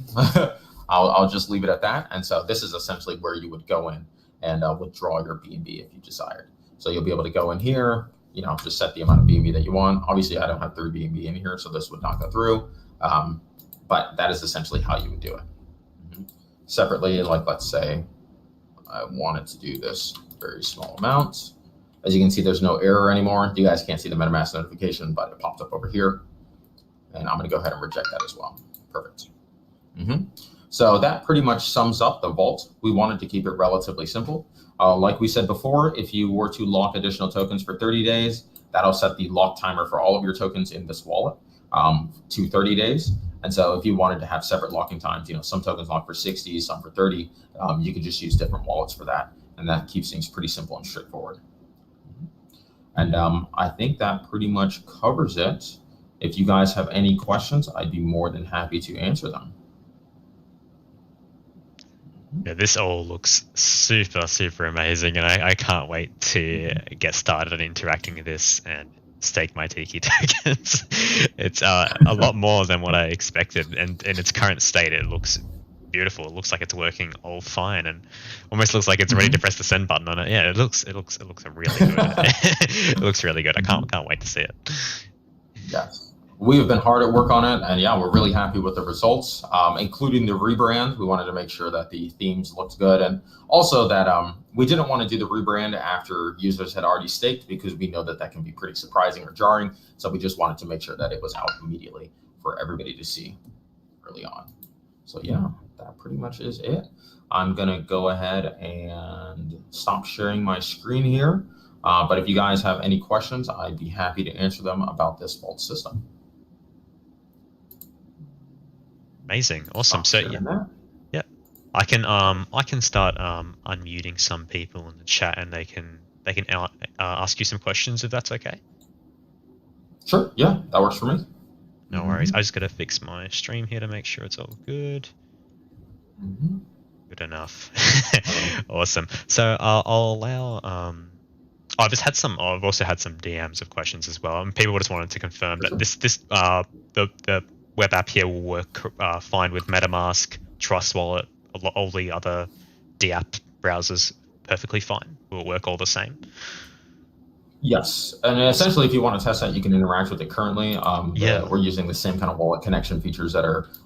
I'll just leave it at that. And so this is essentially where you would go in and withdraw your BNB if you desired. So you'll be able to go in here, just set the amount of BNB that you want. Obviously, I don't have 3 BNB in here, so this would not go through. But that is essentially how you would do it. Separately, like let's say I wanted to do this very small amount. As you can see, there's no error anymore. You guys can't see the MetaMask notification, but it popped up over here. And I'm going to go ahead and reject that as well. Perfect. So that pretty much sums up the vault. We wanted to keep it relatively simple. Like we said before, if you were to lock additional tokens for 30 days, that'll set the lock timer for all of your tokens in this wallet to 30 days. And so if you wanted to have separate locking times, some tokens lock for 60, some for 30, you could just use different wallets for that. And that keeps things pretty simple and straightforward. And I think that pretty much covers it if you guys have any questions, I'd be more than happy to answer them. Yeah, this all looks super, super amazing, and I can't wait to get started on interacting with this and stake my Tiki tokens. It's a lot more than what I expected, and in its current state, it looks beautiful. It looks like it's working all fine, and almost looks like it's ready to press the send button on it. Yeah, it looks really good. It looks really good. I can't wait to see it. Yes. We have been hard at work on it, and yeah, we're really happy with the results, including the rebrand. We wanted to make sure that the themes looked good, and also that we didn't want to do the rebrand after users had already staked, because we know that that can be pretty surprising or jarring. So we just wanted to make sure that it was out immediately for everybody to see early on. So yeah, that pretty much is it. I'm gonna go ahead and stop sharing my screen here. But if you guys have any questions, I'd be happy to answer them about this vault system. Amazing, awesome. So yeah, I can start unmuting some people in the chat, and they can ask you some questions if that's okay. Sure. Yeah, that works for me. No worries. I just gotta fix my stream here to make sure it's all good. Good enough. Awesome. So I'll allow. I've also had some DMs of questions as well, and people just wanted to confirm that the web app here will work fine with MetaMask, Trust Wallet, all the other DApp browsers perfectly fine. Will it work all the same? Yes, and essentially, if you want to test that, you can interact with it currently. We're using the same kind of wallet connection features that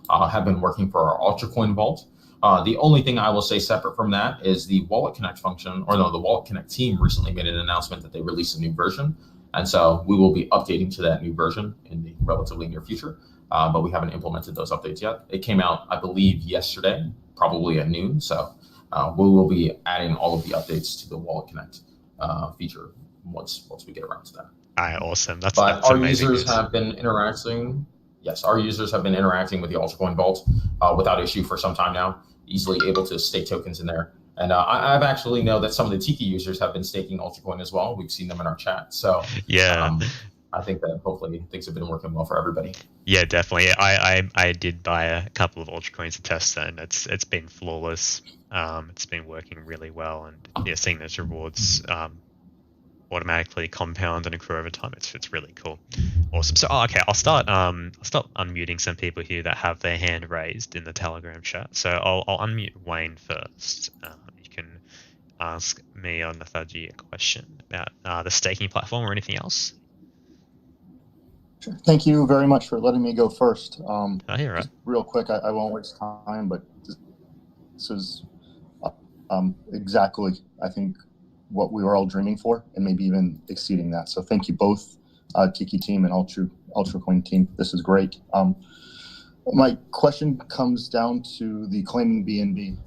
have been working for our Ultracoin vault. The only thing I will say separate from that is the Wallet Connect function, or no, the Wallet Connect team recently made an announcement that they released a new version. And so we will be updating to that new version in the relatively near future, but we haven't implemented those updates yet. It came out, I believe, yesterday, probably at noon. So we will be adding all of the updates to the Wallet Connect feature once we get around to that. All right, awesome. That's our amazing. Users have been interacting. Yes, our users have been interacting with the Ultracoin vault without issue for some time now, easily able to stake tokens in there. And I've actually know that some of the Tiki users have been staking Ultracoin as well. We've seen them in our chat. So yeah, I think that hopefully things have been working well for everybody. Yeah, definitely. I did buy a couple of Ultracoins to test that, and it's been flawless. It's been working really well, and yeah, seeing those rewards automatically compound and accrue over time, it's really cool. Awesome. So okay, I'll start unmuting some people here that have their hand raised in the Telegram chat. So I'll unmute Wayne first. You can ask me or Nathaji a question about the staking platform or anything else. Sure. Thank you very much for letting me go first. You're right. Real quick, I won't waste time, but this is exactly, I think, what we were all dreaming for, and maybe even exceeding that. So thank you both, Tiki team and Ultracoin team. This is great. My question comes down to the claiming BNB.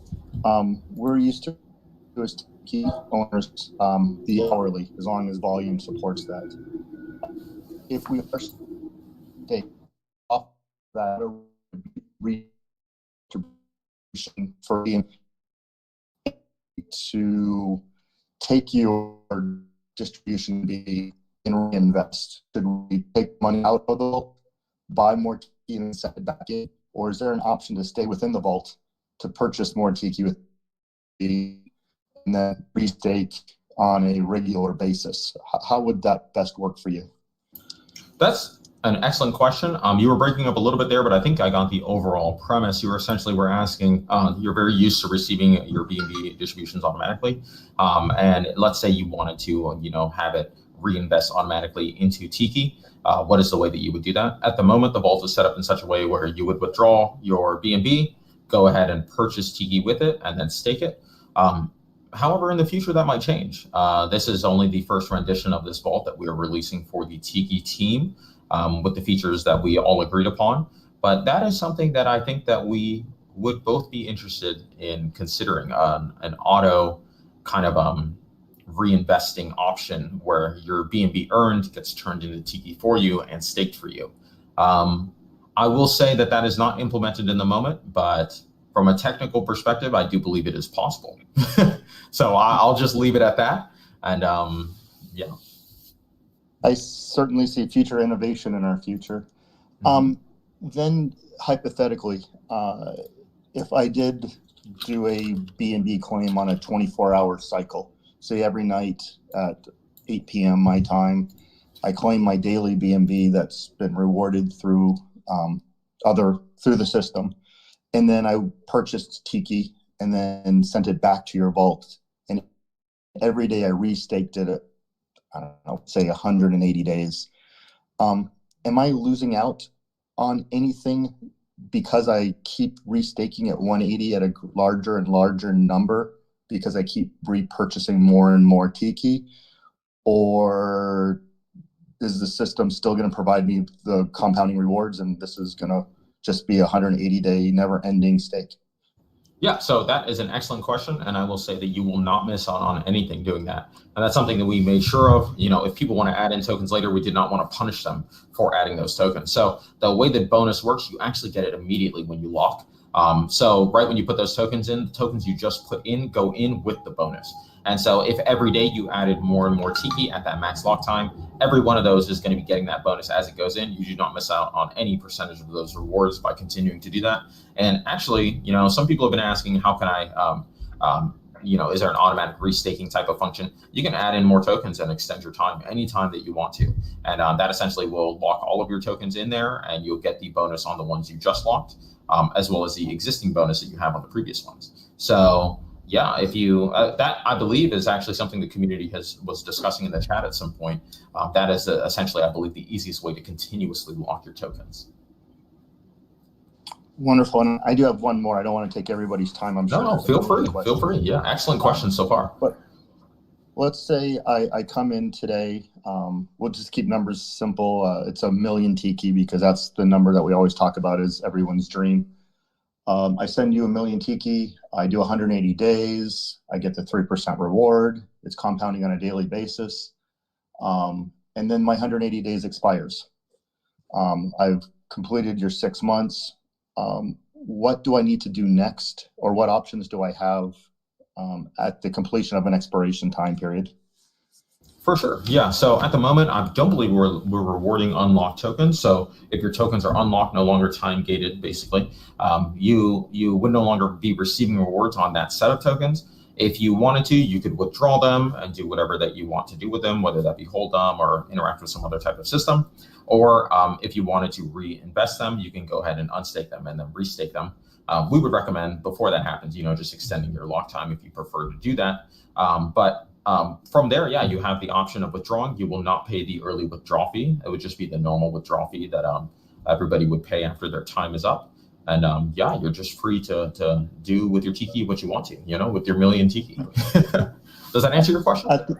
We're used to as Tiki owners the hourly, as long as volume supports that. If we are stake off that redistribution for BNB to take your distribution be and reinvest? Should we take money out of the vault, buy more Tiki and set it back in? Or is there an option to stay within the vault to purchase more Tiki with and then restake on a regular basis? How would that best work for you? That's an excellent question. You were breaking up a little bit there, but I think I got the overall premise. You were asking, you're very used to receiving your BNB distributions automatically. And let's say you wanted to, have it reinvest automatically into Tiki. What is the way that you would do that? At the moment, the vault is set up in such a way where you would withdraw your BNB, go ahead and purchase Tiki with it, and then stake it. However, in the future, that might change. This is only the first rendition of this vault that we are releasing for the Tiki team. With the features that we all agreed upon. But that is something that I think that we would both be interested in considering, an auto kind of reinvesting option where your BNB earned gets turned into Tiki for you and staked for you. I will say that that is not implemented in the moment, but from a technical perspective, I do believe it is possible. So I'll just leave it at that. And yeah. I certainly see future innovation in our future. Then hypothetically, if I did do a B&B claim on a 24-hour cycle, say every night at 8 p.m. my time, I claim my daily B&B that's been rewarded through through the system, and then I purchased TIKI and then sent it back to your vault, and every day I restaked it at, I don't know, say 180 days. Am I losing out on anything because I keep restaking at 180 at a larger and larger number because I keep repurchasing more and more TIKI? Or is the system still going to provide me the compounding rewards, and this is going to just be a 180-day never-ending stake? Yeah, so that is an excellent question, and I will say that you will not miss out on anything doing that. And that's something that we made sure of. If people want to add in tokens later, we did not want to punish them for adding those tokens. So the way that bonus works, you actually get it immediately when you lock. So right when you put those tokens in, the tokens you just put in go in with the bonus. And so if every day you added more and more TIKI at that max lock time, every one of those is going to be getting that bonus as it goes in. You do not miss out on any percentage of those rewards by continuing to do that. And actually, some people have been asking, how can I, is there an automatic restaking type of function? You can add in more tokens and extend your time anytime that you want to. And that essentially will lock all of your tokens in there, and you'll get the bonus on the ones you just locked, as well as the existing bonus that you have on the previous ones. So yeah, if you that I believe is actually something the community was discussing in the chat at some point. That is essentially, I believe, the easiest way to continuously lock your tokens. Wonderful. And I do have one more. I don't want to take everybody's time. I'm sure. No, feel free. Feel free. Yeah, excellent questions so far. But let's say I come in today. We'll just keep numbers simple. It's 1 million TIKI because that's the number that we always talk about is everyone's dream. I send you 1 million TIKI. I do 180 days. I get the 3% reward. It's compounding on a daily basis. And then my 180 days expires. I've completed your 6 months. What do I need to do next, or what options do I have at the completion of an expiration time period? For sure. Yeah. So at the moment, I don't believe we're rewarding unlocked tokens. So if your tokens are unlocked, no longer time gated, basically, you would no longer be receiving rewards on that set of tokens. If you wanted to, you could withdraw them and do whatever that you want to do with them, whether that be hold them or interact with some other type of system. Or if you wanted to reinvest them, you can go ahead and unstake them and then restake them. We would recommend before that happens, just extending your lock time if you prefer to do that. But from there, yeah, you have the option of withdrawing. You will not pay the early withdrawal fee. It would just be the normal withdrawal fee that everybody would pay after their time is up. And yeah, you're just free to do with your TIKI what you want to, with your 1 million TIKI. Does that answer your question?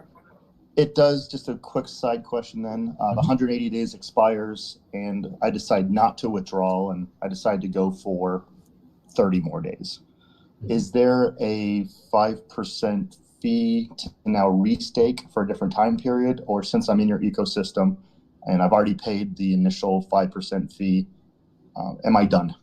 It does. Just a quick side question then. The 180 days expires and I decide not to withdraw and I decide to go for 30 more days. Is there a 5% fee to now restake for a different time period? Or since I'm in your ecosystem and I've already paid the initial 5% fee, am I done?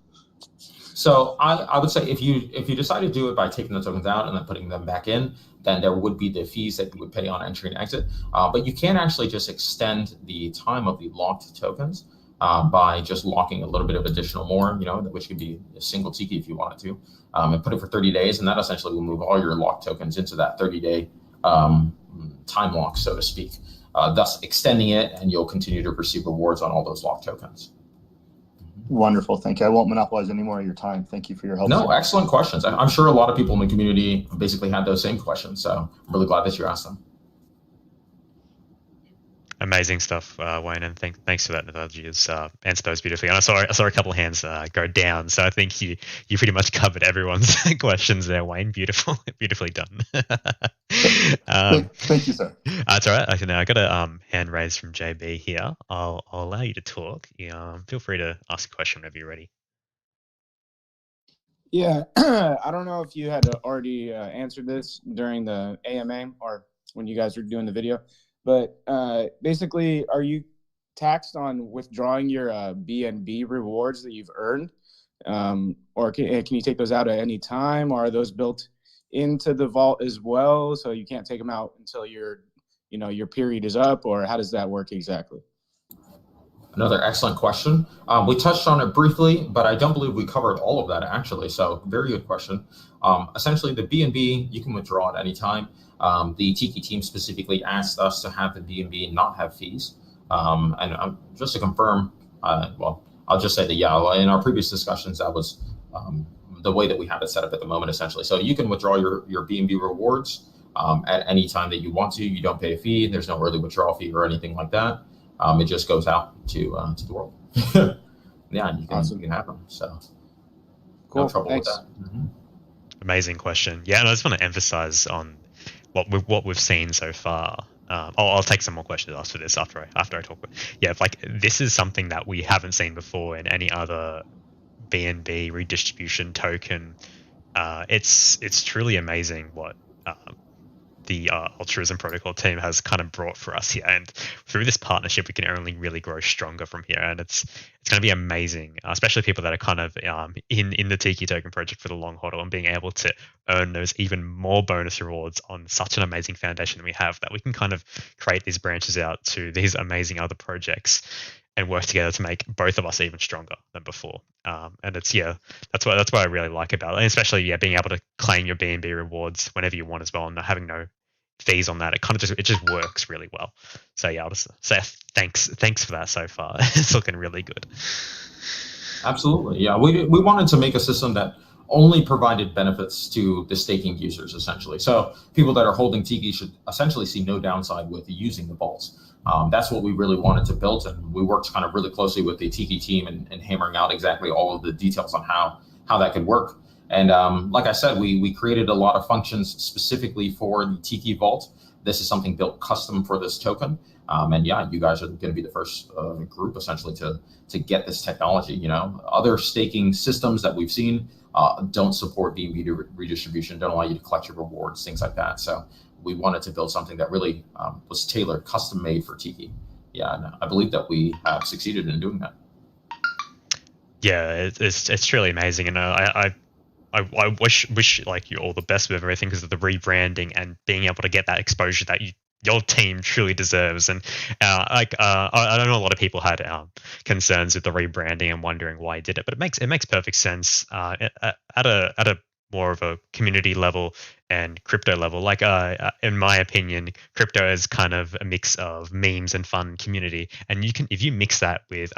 So I would say if you decide to do it by taking the tokens out and then putting them back in, then there would be the fees that you would pay on entry and exit. But you can actually just extend the time of the locked tokens by just locking a little bit of additional more, which could be a single TIKI if you wanted to, and put it for 30 days. And that essentially will move all your locked tokens into that 30-day time lock, so to speak, thus extending it, and you'll continue to receive rewards on all those locked tokens. Wonderful. Thank you. I won't monopolize any more of your time. Thank you for your help. No, excellent questions. I'm sure a lot of people in the community basically had those same questions. So I'm really glad that you asked them. Amazing stuff, Wayne, and thanks for that analogy. It's answered those beautifully. And I saw a couple of hands go down, so I think you pretty much covered everyone's questions there, Wayne. Beautifully done. Thank you, sir. It's all right. Okay, now I got a hand raised from JB here. I'll allow you to talk. Feel free to ask a question whenever you're ready. Yeah, I don't know if you had already answered this during the AMA or when you guys were doing the video. But basically, are you taxed on withdrawing your BNB rewards that you've earned? Or can you take those out at any time? Or are those built into the vault as well, so you can't take them out until your period is up? Or how does that work exactly? Another excellent question. We touched on it briefly, but I don't believe we covered all of that actually. So very good question. Essentially, the BNB you can withdraw at any time. The Tiki team specifically asked us to have the BNB not have fees. And just to confirm, well, I'll just say that yeah, in our previous discussions, that was the way that we have it set up at the moment, essentially. So you can withdraw your BNB rewards at any time that you want to. You don't pay a fee. There's no early withdrawal fee or anything like that. It just goes out to the world. Yeah, you can have them. So cool. No trouble Thanks. with that. Mm-hmm. Amazing question. Yeah, and I just want to emphasize on what we've seen so far. I'll take some more questions after this after I talk. Yeah, like this is something that we haven't seen before in any other BNB redistribution token. It's truly amazing what the Altruism Protocol team has kind of brought for us here, and through this partnership we can only really grow stronger from here, and it's going to be amazing, especially people that are kind of in the Tiki token project for the long haul, and being able to earn those even more bonus rewards on such an amazing foundation that we have, that we can kind of create these branches out to these amazing other projects and work together to make both of us even stronger than before. And it's that's what I really like about it, and especially being able to claim your BNB rewards whenever you want as well, and not having no fees on that. It kind of just works really well. So yeah, I'll just say thanks for that so far. It's looking really good. Absolutely, yeah. We wanted to make a system that only provided benefits to the staking users, essentially. So people that are holding Tiki should essentially see no downside with using the vaults. That's what we really wanted to build, and we worked kind of really closely with the Tiki team and hammering out exactly all of the details on how that could work. And like I said, we created a lot of functions specifically for the Tiki Vault. This is something built custom for this token. And yeah, you guys are going to be the first group essentially to get this technology. You know, other staking systems that we've seen don't support BNB redistribution, don't allow you to collect your rewards, things like that. So we wanted to build something that really was tailored, custom made for Tiki. Yeah, and I believe that we have succeeded in doing that. Yeah, it's truly amazing, and I wish like you all the best with everything because of the rebranding and being able to get that exposure that your team truly deserves. And I don't know, a lot of people had concerns with the rebranding and wondering why I did it, but it makes perfect sense at a more of a community level and crypto level. Like in my opinion, crypto is kind of a mix of memes and fun community, and if you mix that with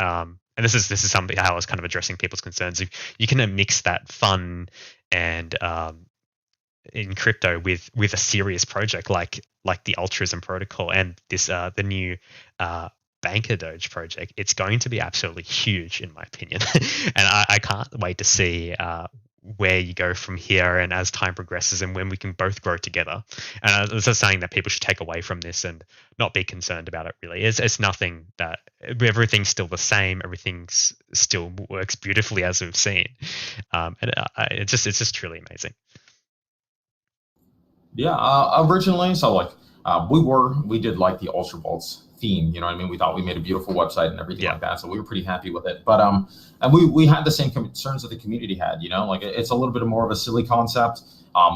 and this is something how I was kind of addressing people's concerns. If you can mix that fun and in crypto with a serious project like the Altruism Protocol and this the new BankerDoge project, it's going to be absolutely huge in my opinion. And I can't wait to see where you go from here, and as time progresses and when we can both grow together. And this is something that people should take away from this and not be concerned about it really. It's nothing that everything's still the same, everything still works beautifully as we've seen. And it's just truly amazing. Yeah, originally, so like we did like the Ultra Vaults theme, you know what I mean? We thought we made a beautiful website and everything like that, so we were pretty happy with it. But and we had the same concerns that the community had, you know, like it's a little bit more of a silly concept.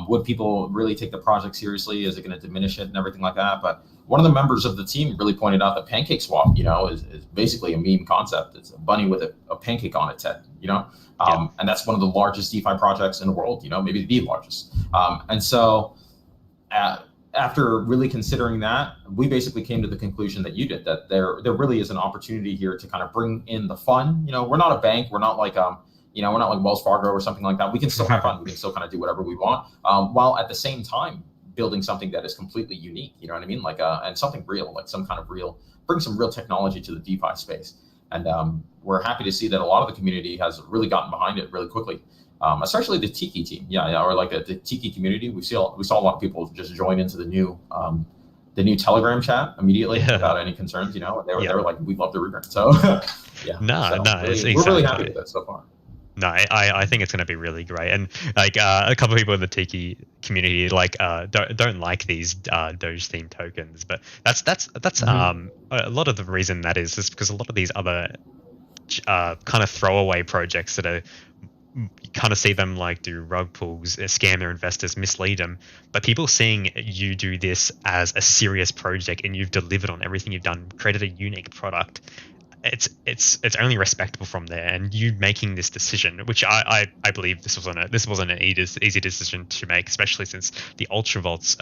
Would people really take the project seriously? Is it going to diminish it and everything like that? But one of the members of the team really pointed out that Pancake Swap, you know, is basically a meme concept. It's a bunny with a pancake on its head, you know, and that's one of the largest DeFi projects in the world, you know, maybe the largest. And so after really considering that, we basically came to the conclusion that you did, that there really is an opportunity here to kind of bring in the fun. You know, we're not a bank. We're not like, you know, we're not like Wells Fargo or something like that. We can still have fun. We can still kind of do whatever we want, while at the same time building something that is completely unique. You know what I mean? Like, and something real, like some kind of bring some real technology to the DeFi space. And we're happy to see that a lot of the community has really gotten behind it really quickly. Especially the Tiki team, or like the Tiki community. We saw a lot of people just join into the new Telegram chat immediately without any concerns. You know, they were like, "We love the rebrand." So we're really happy with it so far. No, I think it's going to be really great, and like a couple of people in the Tiki community like don't like these Doge themed tokens, but that's a lot of the reason that is just because a lot of these other kind of throwaway projects that are, you kind of see them like do rug pulls, scam their investors, mislead them. But people seeing you do this as a serious project and you've delivered on everything you've done, created a unique product, it's only respectable from there. And you making this decision, which I believe this wasn't an easy decision to make, especially since the Ultra Vaults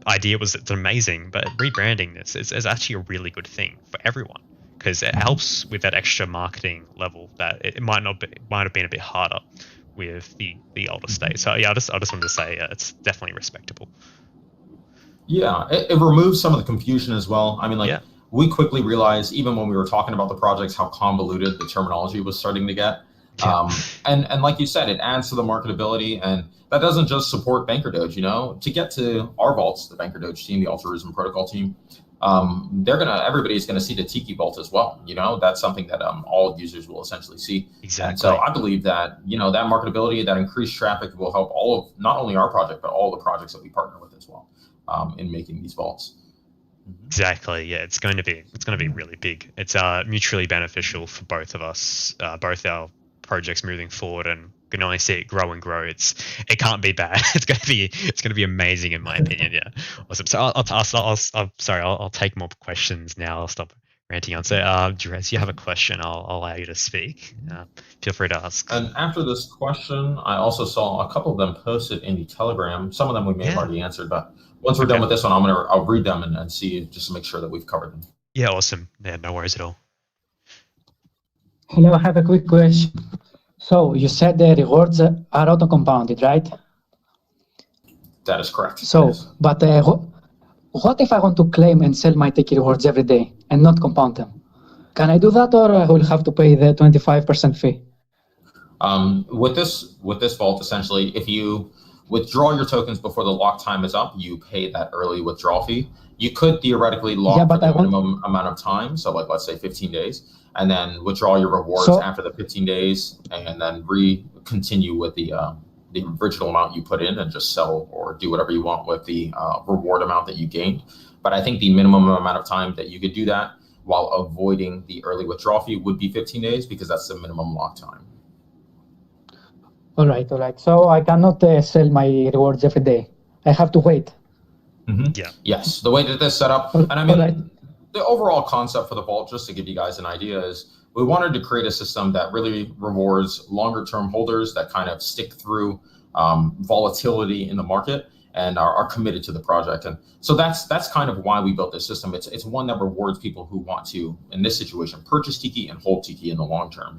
idea was it's amazing, but rebranding this is actually a really good thing for everyone because it helps with that extra marketing level that it might have been a bit harder with the older state. So yeah, I just wanted to say it's definitely respectable. Yeah, it removes some of the confusion as well. I mean, like we quickly realized even when we were talking about the projects how convoluted the terminology was starting to get. And like you said, it adds to the marketability, and that doesn't just support BankerDoge. You know, to get to our vaults, the BankerDoge team, the Altruism Protocol team, everybody's gonna see the TIKI vault as well. You know, that's something that all users will essentially see. Exactly. And so I believe that that marketability, that increased traffic will help all of not only our project but all the projects that we partner with as well in making these vaults. Exactly. Yeah, it's going to be really big. It's mutually beneficial for both of us, both our projects moving forward, and can only see it grow and grow. It can't be bad. It's going to be amazing in my opinion. Yeah, awesome. So I'll take more questions now. I'll stop ranting on. So, Jerez, you have a question? I'll allow you to speak. Feel free to ask. And after this question, I also saw a couple of them posted in the Telegram. Some of them we may have already answered, but once we're done with this one, I'll read them and see just to make sure that we've covered them. Yeah, awesome. Yeah, no worries at all. Hello, I have a quick question. So you said the rewards are auto-compounded, right? That is correct. So, but what if I want to claim and sell my TIKI rewards every day and not compound them? Can I do that, or I will have to pay the 25% fee? With this vault, essentially, if you withdraw your tokens before the lock time is up, you pay that early withdrawal fee. You could theoretically lock for the minimum amount of time, so like let's say 15 days, and then withdraw your rewards after the 15 days, and then continue with the original amount you put in and just sell or do whatever you want with the reward amount that you gained. But I think the minimum amount of time that you could do that while avoiding the early withdrawal fee would be 15 days because that's the minimum lock time. All right. So I cannot sell my rewards every day. I have to wait. Mm-hmm. Yeah. Yes. The way that this is set up, and I mean, the overall concept for the vault, just to give you guys an idea, is we wanted to create a system that really rewards longer-term holders that kind of stick through volatility in the market and are committed to the project. And so that's kind of why we built this system. It's one that rewards people who want to, in this situation, purchase TIKI and hold TIKI in the long term,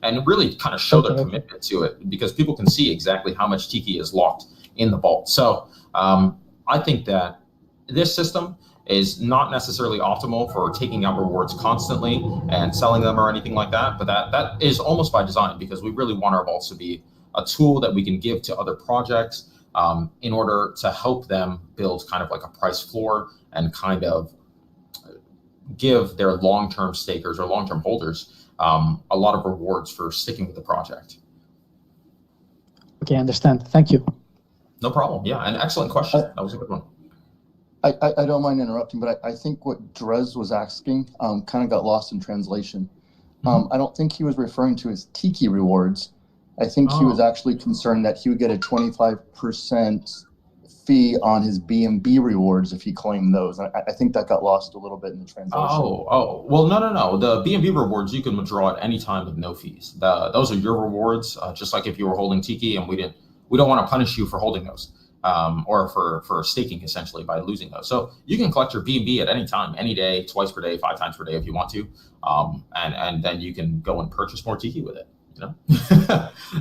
and really kind of show their commitment to it, because people can see exactly how much TIKI is locked in the vault. So I think that this system is not necessarily optimal for taking out rewards constantly and selling them or anything like that, but that is almost by design, because we really want our vaults to be a tool that we can give to other projects in order to help them build kind of like a price floor and kind of give their long-term stakers or long-term holders a lot of rewards for sticking with the project. Okay, I understand. Thank you. No problem. Yeah, an excellent question. That was a good one. I don't mind interrupting, but I think what Drez was asking kind of got lost in translation. I don't think he was referring to his TIKI rewards. I think he was actually concerned that he would get a 25% fee on his BNB rewards if he claimed those. I think that got lost a little bit in the translation. Well, no. The BNB rewards you can withdraw at any time with no fees. Those are your rewards, just like if you were holding TIKI, and we don't want to punish you for holding those. Or for staking essentially by losing those. So you can collect your BNB at any time, any day, twice per day, 5 times per day if you want to, and then you can go and purchase more TIKI with it,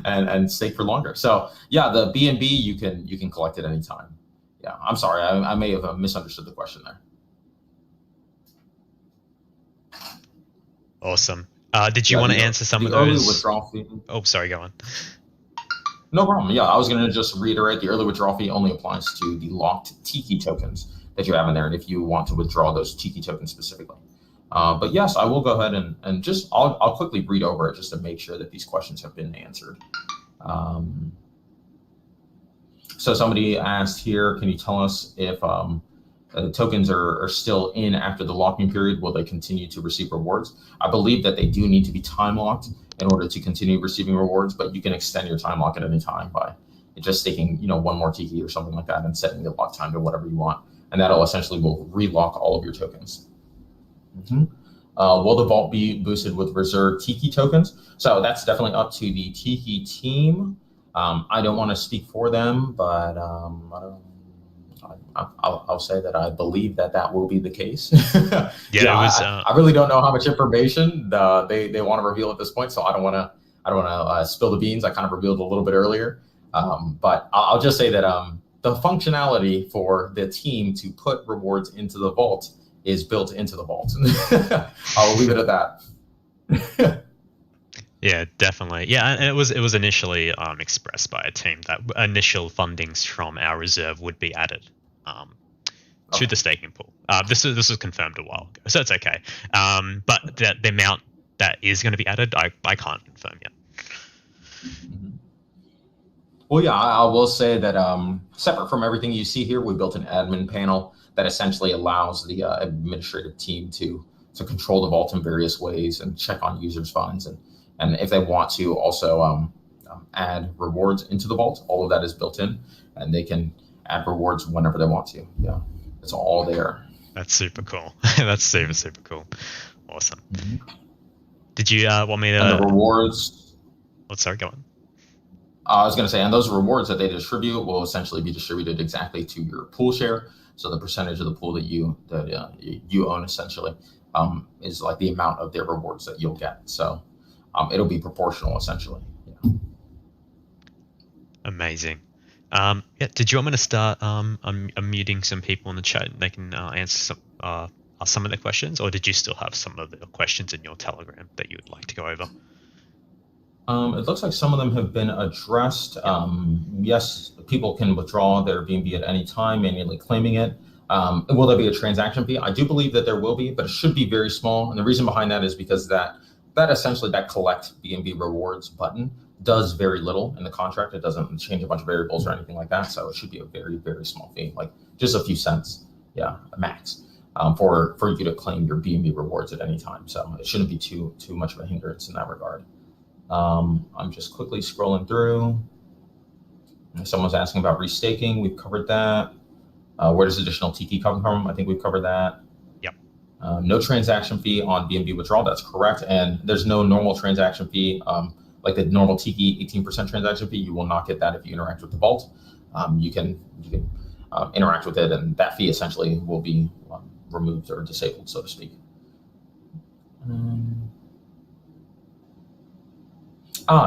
and stake for longer. So yeah, the BNB you can collect at any time. Yeah, I'm sorry, I may have misunderstood the question there. Awesome. Did you want to answer some of those? Withdrawal fee. Oh, sorry, go on. No problem. Yeah, I was going to just reiterate the early withdrawal fee only applies to the locked TIKI tokens that you have in there, and if you want to withdraw those TIKI tokens specifically. But yes, I will go ahead and just I'll quickly read over it just to make sure that these questions have been answered. So somebody asked here, can you tell us if tokens are still in after the locking period? Will they continue to receive rewards? I believe that they do need to be time locked in order to continue receiving rewards, but you can extend your time lock at any time by just staking, one more TIKI or something like that and setting the lock time to whatever you want. And that'll essentially will relock all of your tokens. Will the vault be boosted with reserved TIKI tokens? So that's definitely up to the TIKI team. I don't want to speak for them, but I'll say that I believe that will be the case. I really don't know how much information they want to reveal at this point, so I don't want to spill the beans. I kind of revealed a little bit earlier, but I'll just say that the functionality for the team to put rewards into the vault is built into the vault. I'll leave it at that. Yeah, definitely. Yeah, and it was initially expressed by a team that initial fundings from our reserve would be added to the staking pool. This was confirmed a while ago, so it's okay. But the amount that is going to be added, I can't confirm yet. Well, yeah, I will say that separate from everything you see here, we built an admin panel that essentially allows the administrative team to control the vault in various ways and check on users' funds. And if they want to also add rewards into the vault, all of that is built in, and they can add rewards whenever they want to. Yeah, it's all there. That's super cool. That's super cool. Awesome. Did you want me to? And the rewards. Oh, sorry, go on. I was going to say, and those rewards that they distribute will essentially be distributed exactly to your pool share. So the percentage of the pool that you own essentially is like the amount of their rewards that you'll get. So it'll be proportional essentially. Yeah. Amazing. Did you want me to start unmuting some people in the chat and they can answer some of the questions, or did you still have some of the questions in your Telegram that you would like to go over? It looks like some of them have been addressed. Yes, people can withdraw their BNB at any time, manually claiming it. Will there be a transaction fee? I do believe that there will be, but it should be very small. And the reason behind that is because that essentially that collect BNB rewards button does very little in the contract. It doesn't change a bunch of variables or anything like that. So it should be a very, very small fee, like just a few cents, max, for you to claim your BNB rewards at any time. So it shouldn't be too much of a hindrance in that regard. I'm just quickly scrolling through. Someone's asking about restaking. We've covered that. Where does additional TIKI come from? I think we've covered that. Yep. No transaction fee on BNB withdrawal. That's correct. And there's no normal transaction fee. Like the normal TIKI 18% transaction fee, you will not get that if you interact with the vault. You can interact with it, and that fee essentially will be removed or disabled, so to speak.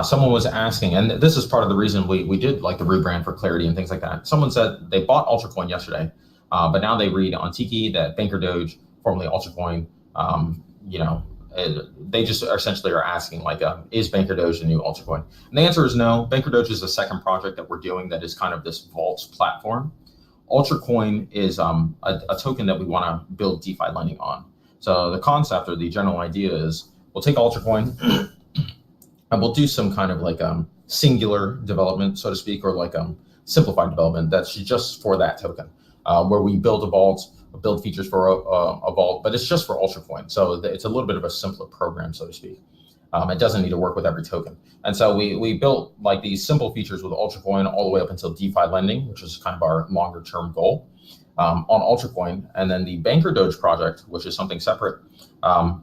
Someone was asking, and this is part of the reason we did like the rebrand for clarity and things like that. Someone said they bought UltraCoin yesterday, but now they read on TIKI that BankerDoge, formerly UltraCoin, they just essentially are asking like, is BankerDoge the new UltraCoin? And the answer is no. BankerDoge is the second project that we're doing that is kind of this vault platform. UltraCoin is a token that we want to build DeFi lending on. So the concept or the general idea is we'll take UltraCoin and we'll do some kind of like singular development, so to speak, or like simplified development that's just for that token, where we build a vault, build features for a vault, but it's just for UltraCoin. So it's a little bit of a simpler program, so to speak. It doesn't need to work with every token. And so we built like these simple features with UltraCoin all the way up until DeFi lending, which is kind of our longer term goal on UltraCoin. And then the BankerDoge project, which is something separate,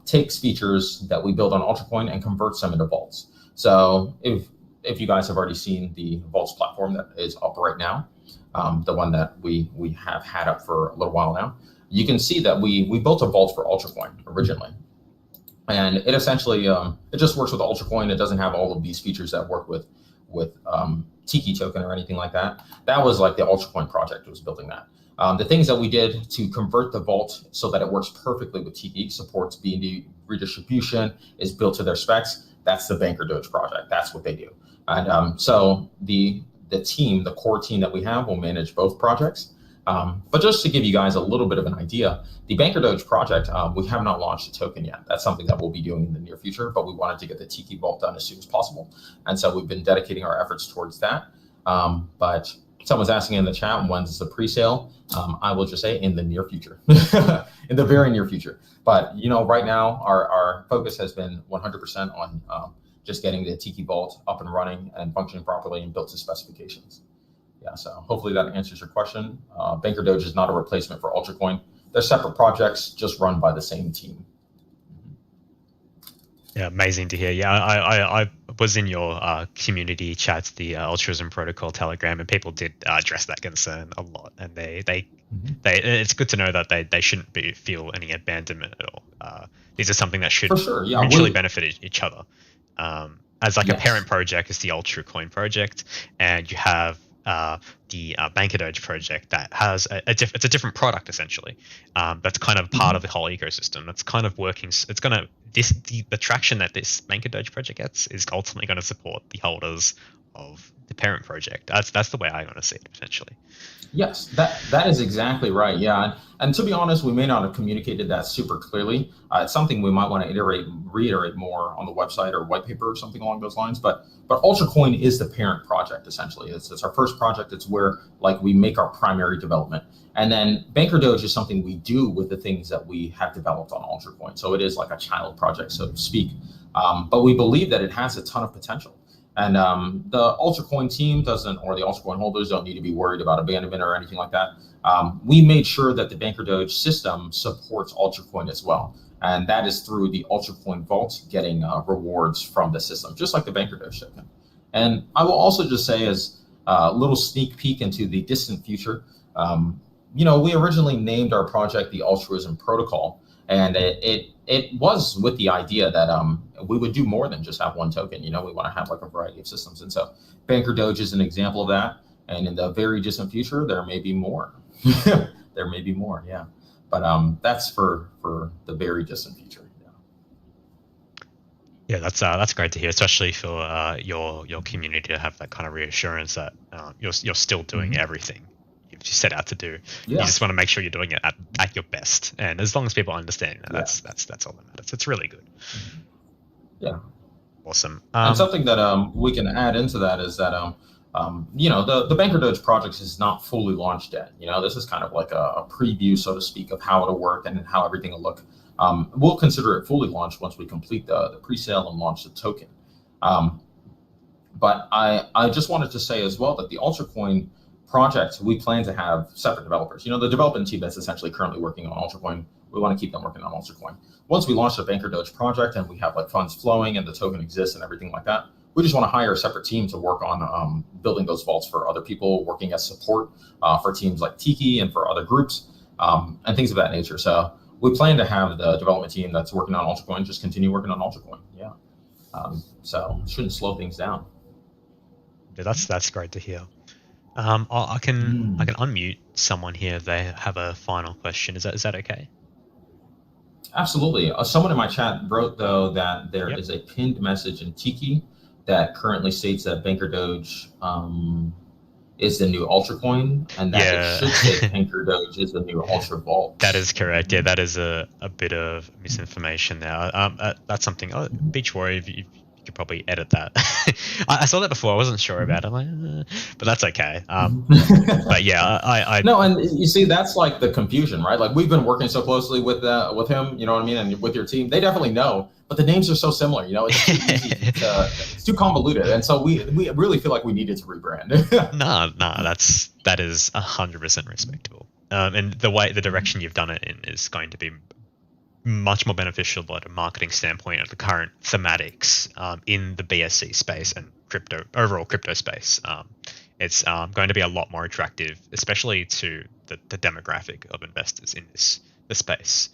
takes features that we build on UltraCoin and converts them into vaults. So if you guys have already seen the vaults platform that is up right now, the one that we have had up for a little while now, you can see that we built a vault for UltraCoin originally. And it essentially, it just works with UltraCoin. It doesn't have all of these features that work with TIKI token or anything like that. That was like the UltraCoin project was building that. The things that we did to convert the vault so that it works perfectly with TIKI, supports BNB redistribution, is built to their specs. That's the BankerDoge project. That's what they do. And so the team, the core team that we have will manage both projects. But just to give you guys a little bit of an idea, the BankerDoge project, we have not launched a token yet. That's something that we'll be doing in the near future, but we wanted to get the TIKI vault done as soon as possible. And so we've been dedicating our efforts towards that. But someone's asking in the chat, when's the pre-sale? I will just say in the near future, in the very near future. But right now our focus has been 100% on just getting the TIKI vault up and running and functioning properly and built to specifications. Yeah, so hopefully that answers your question. BankerDoge is not a replacement for UltraCoin. They're separate projects, just run by the same team. Yeah, amazing to hear. Yeah, I was in your community chat, the Altruism Protocol Telegram, and people did address that concern a lot. And they it's good to know that they shouldn't feel any abandonment at all. These are something that should For sure, yeah. mutually benefit each other. As like a Yes. parent project is the UltraCoin project, and you have the BankerDoge project that has it's a different product essentially. That's kind of part of the whole ecosystem. That's kind of working. It's gonna the traction that this BankerDoge project gets is ultimately going to support the holders of the parent project. That's the way I want to see it potentially. Yes, that is exactly right. Yeah, and to be honest, we may not have communicated that super clearly. It's something we might want to reiterate more on the website or white paper or something along those lines. But UltraCoin is the parent project essentially. It's our first project. It's where like we make our primary development, and then BankerDoge is something we do with the things that we have developed on UltraCoin. So it is like a child project, so to speak. But we believe that it has a ton of potential. And the UltraCoin team or the UltraCoin holders don't need to be worried about abandonment or anything like that. We made sure that the BankerDoge system supports UltraCoin as well. And that is through the UltraCoin vault getting rewards from the system, just like the BankerDoge system. And I will also just say as a little sneak peek into the distant future, we originally named our project the Altruism Protocol. And it was with the idea that we would do more than just have one token. We want to have like a variety of systems. And so BankerDoge is an example of that. And in the very distant future, there may be more. There may be more, yeah. But that's for the very distant future. Yeah, that's great to hear, especially for your community to have that kind of reassurance that you're still doing everything you set out to do. Yeah. You just want to make sure you're doing it at your best, and as long as people understand that, that's all that matters. It's really good. Yeah, awesome. And something that we can add into that is that the BankerDoge project is not fully launched yet. This is kind of like a preview, so to speak, of how it'll work and how everything will look. We'll consider it fully launched once we complete the pre-sale and launch the token. But I just wanted to say as well that the UltraCoin project, we plan to have separate developers. The development team that's essentially currently working on UltraCoin, we want to keep them working on UltraCoin. Once we launch the BankerDoge project and we have like funds flowing and the token exists and everything like that, we just want to hire a separate team to work on building those vaults for other people, working as support for teams like TIKI and for other groups and things of that nature. So we plan to have the development team that's working on UltraCoin just continue working on UltraCoin. Yeah. So it shouldn't slow things down. Yeah, that's great to hear. I can unmute someone here if they have a final question. Is that okay? Absolutely. Someone in my chat wrote though that there is a pinned message in TIKI that currently states that BankerDoge is the new UltraCoin, and that it should say BankerDoge is the new Ultra Vault. That is correct. Yeah, that is a bit of misinformation there. That's something. Beach Warrior, you could probably edit that. I saw that before. I wasn't sure about it. I'm like, but that's okay. But yeah, I no, and you see, that's like the confusion, right? Like we've been working so closely with him, you know what I mean, and with your team, they definitely know, but the names are so similar. It's too easy it's too convoluted, and so we really feel like we needed to rebrand. No, that is 100% respectable. And the direction you've done it in is going to be much more beneficial at a marketing standpoint of the current thematics in the BSC space and overall crypto space. It's going to be a lot more attractive, especially to the demographic of investors in this space.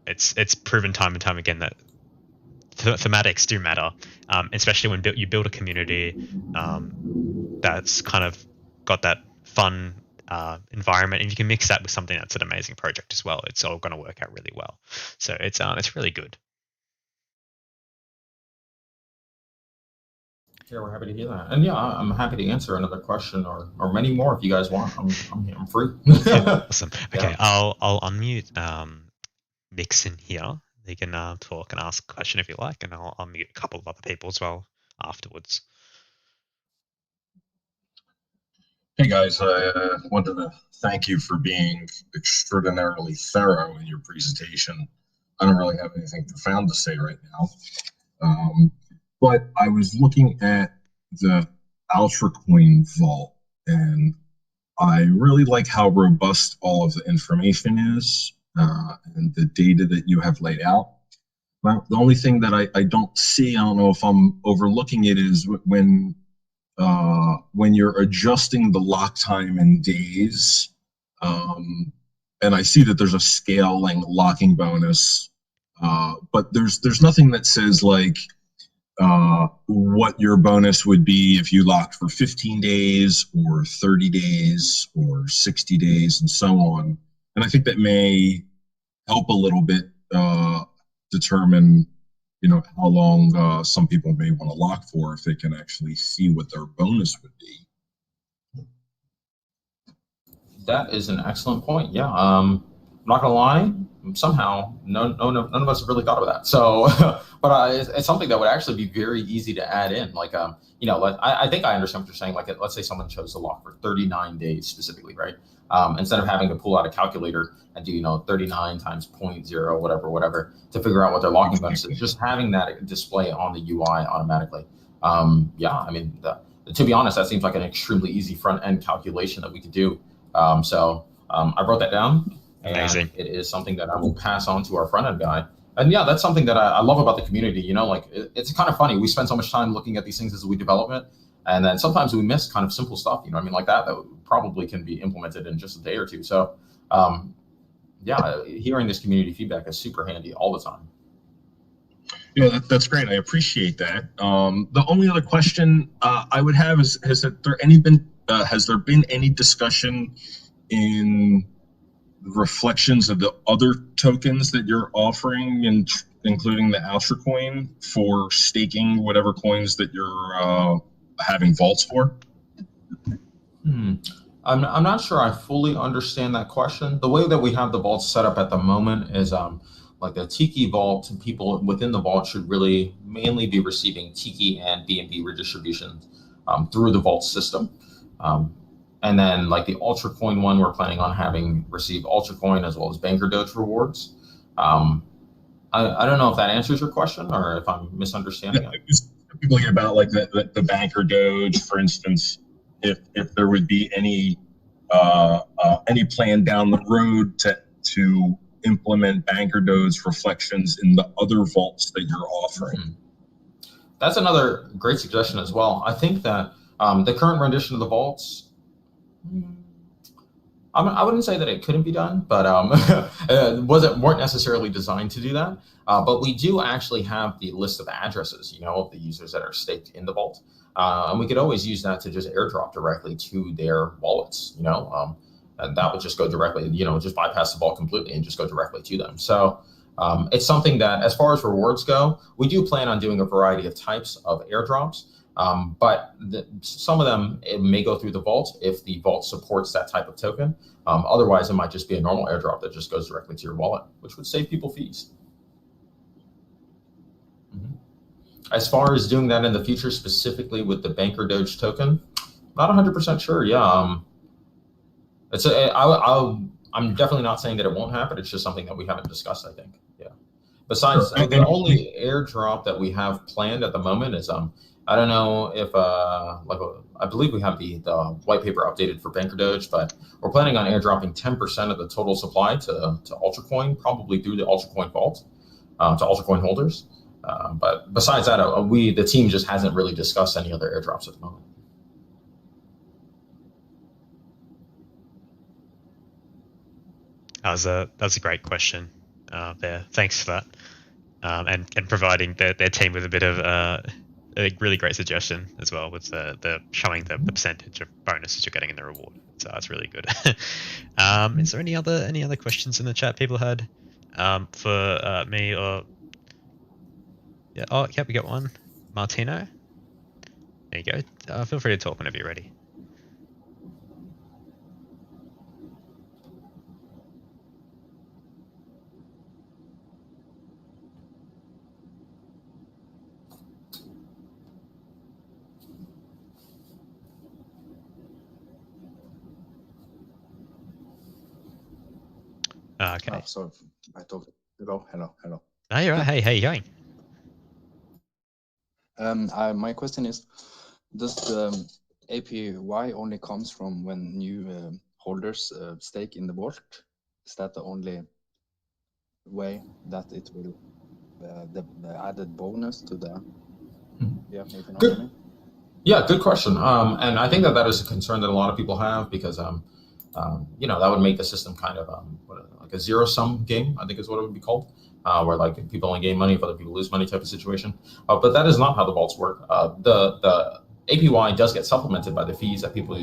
It's proven time and time again that thematics do matter, especially when you build a community that's kind of got that fun environment, and you can mix that with something that's an amazing project as well. It's all going to work out really well. So it's really good. Yeah, we're happy to hear that, and yeah, I'm happy to answer another question or many more if you guys want. I'm free. Awesome. Okay, yeah. I'll unmute Nixon here. He can talk and ask a question if you like, and I'll unmute a couple of other people as well afterwards. Hey guys, I wanted to thank you for being extraordinarily thorough in your presentation. I don't really have anything profound to say right now, but I was looking at the UltraCoin vault, and I really like how robust all of the information is and the data that you have laid out. Well, the only thing that I don't see, I don't know if I'm overlooking it, is when you're adjusting the lock time in days, and I see that there's a scaling locking bonus, but there's nothing that says like what your bonus would be if you locked for 15 days or 30 days or 60 days and so on. And I think that may help a little bit determine, how long some people may want to lock for if they can actually see what their bonus would be. That is an excellent point. Yeah. I'm not gonna lie. Somehow, none of us have really thought of that. So, but it's something that would actually be very easy to add in. Like, I think I understand what you're saying. Like, let's say someone chose to lock for 39 days specifically, right? Instead of having to pull out a calculator and do 39 times 0.0 whatever to figure out what their locking bonus is, just having that display on the UI automatically. Yeah, I mean, to be honest, that seems like an extremely easy front end calculation that we could do. I wrote that down. Amazing. And it is something that I will pass on to our front end guy. And yeah, that's something that I love about the community. Like it's kind of funny. We spend so much time looking at these things as we develop it, and then sometimes we miss kind of simple stuff. I mean, like that probably can be implemented in just a day or two. So, yeah, hearing this community feedback is super handy all the time. Yeah, that's great. I appreciate that. The only other question I would have is: has there been any discussion in reflections of the other tokens that you're offering, and including the Ultra coin, for staking whatever coins that you're having vaults for? I'm not sure I fully understand that question. The way that we have the vaults set up at the moment is like the TIKI vault, people within the vault should really mainly be receiving TIKI and BNB redistributions through the vault system. And then like the Ultra Coin one, we're planning on having receive Ultra Coin as well as BankerDoge rewards. I don't know if that answers your question or if I'm misunderstanding it. Typically about like the BankerDoge, for instance, if there would be any plan down the road to implement BankerDoge reflections in the other vaults that you're offering. That's another great suggestion as well. I think that the current rendition of the vaults, I wouldn't say that it couldn't be done, but weren't necessarily designed to do that. But we do actually have the list of addresses, of the users that are staked in the vault, and we could always use that to just airdrop directly to their wallets, and that would just go directly, just bypass the vault completely and just go directly to them. So it's something that, as far as rewards go, we do plan on doing a variety of types of airdrops. But some of them, it may go through the vault if the vault supports that type of token. Otherwise, it might just be a normal airdrop that just goes directly to your wallet, which would save people fees. As far as doing that in the future, specifically with the BankerDoge token, not 100% sure. Yeah, I'm definitely not saying that it won't happen. It's just something that we haven't discussed, I think. Yeah. Besides, the only airdrop that we have planned at the moment is I don't know if I believe we have the white paper updated for BankerDoge, but we're planning on airdropping 10% of the total supply to UltraCoin, probably through the UltraCoin vault, to UltraCoin holders. But besides that, the team just hasn't really discussed any other airdrops at the moment. That's a great question there. Thanks for that. And providing their team with a bit of a really great suggestion as well, with the showing the percentage of bonuses you're getting in the reward. So that's really good. Is there any other questions in the chat people had for me or? Yeah. Oh, yeah, we got one. Martino. There you go. Feel free to talk whenever you're ready. Okay. So I talked. Hello. Oh, you're right. Hey, how you going? My question is, does the APY only comes from when new holders stake in the vault? Is that the only way that it will the added bonus to the. Yeah, maybe not. Good. Yeah, good question. And I think that that is a concern that a lot of people have because, that would make the system kind of like a zero-sum game, I think is what it would be called, where like people only gain money if other people lose money type of situation. But that is not how the vaults work. The APY does get supplemented by the fees that people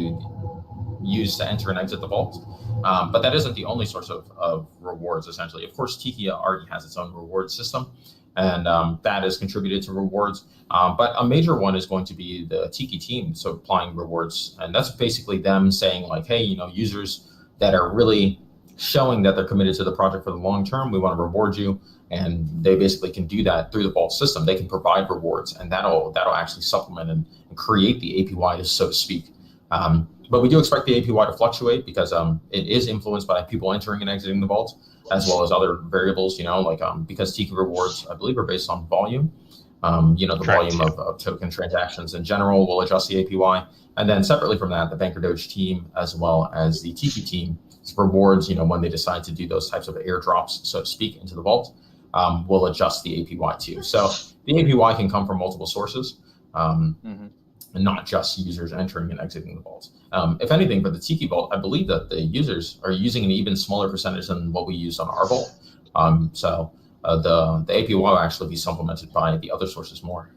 use to enter and exit the vault. But that isn't the only source of rewards, essentially. Of course, TIKI already has its own reward system, and that has contributed to rewards. But a major one is going to be the TIKI team, so applying rewards. And that's basically them saying like, hey, users that are really showing that they're committed to the project for the long term, we want to reward you. And they basically can do that through the vault system. They can provide rewards, and that'll actually supplement and create the APY, so to speak. But we do expect the APY to fluctuate because it is influenced by people entering and exiting the vault, as well as other variables, because TIKI rewards, I believe, are based on volume. The volume of token transactions in general will adjust the APY. And then separately from that, the BankerDoge team, as well as the TIKI team, rewards, when they decide to do those types of airdrops, so to speak, into the vault, will adjust the APY too. So the APY can come from multiple sources. And not just users entering and exiting the vault. If anything, for the TIKI vault, I believe that the users are using an even smaller percentage than what we use on our vault. So the APY will actually be supplemented by the other sources more.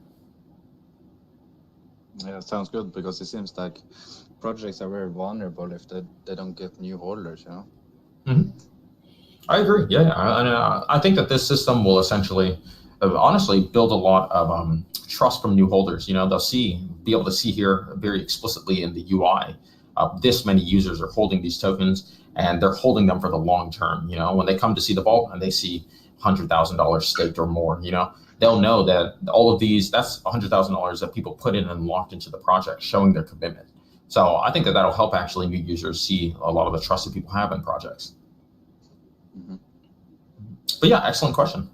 Yeah, sounds good, because it seems like projects are very vulnerable if they don't get new holders, Mm-hmm. I agree. Yeah, and I think that this system will essentially, honestly, build a lot of trust from new holders. They'll be able to see here very explicitly in the UI, this many users are holding these tokens, and they're holding them for the long term. When they come to see the vault and they see $100,000 staked or more, they'll know that all of these, that's $100,000 that people put in and locked into the project, showing their commitment. So I think that that'll help actually new users see a lot of the trust that people have in projects. But yeah, excellent question.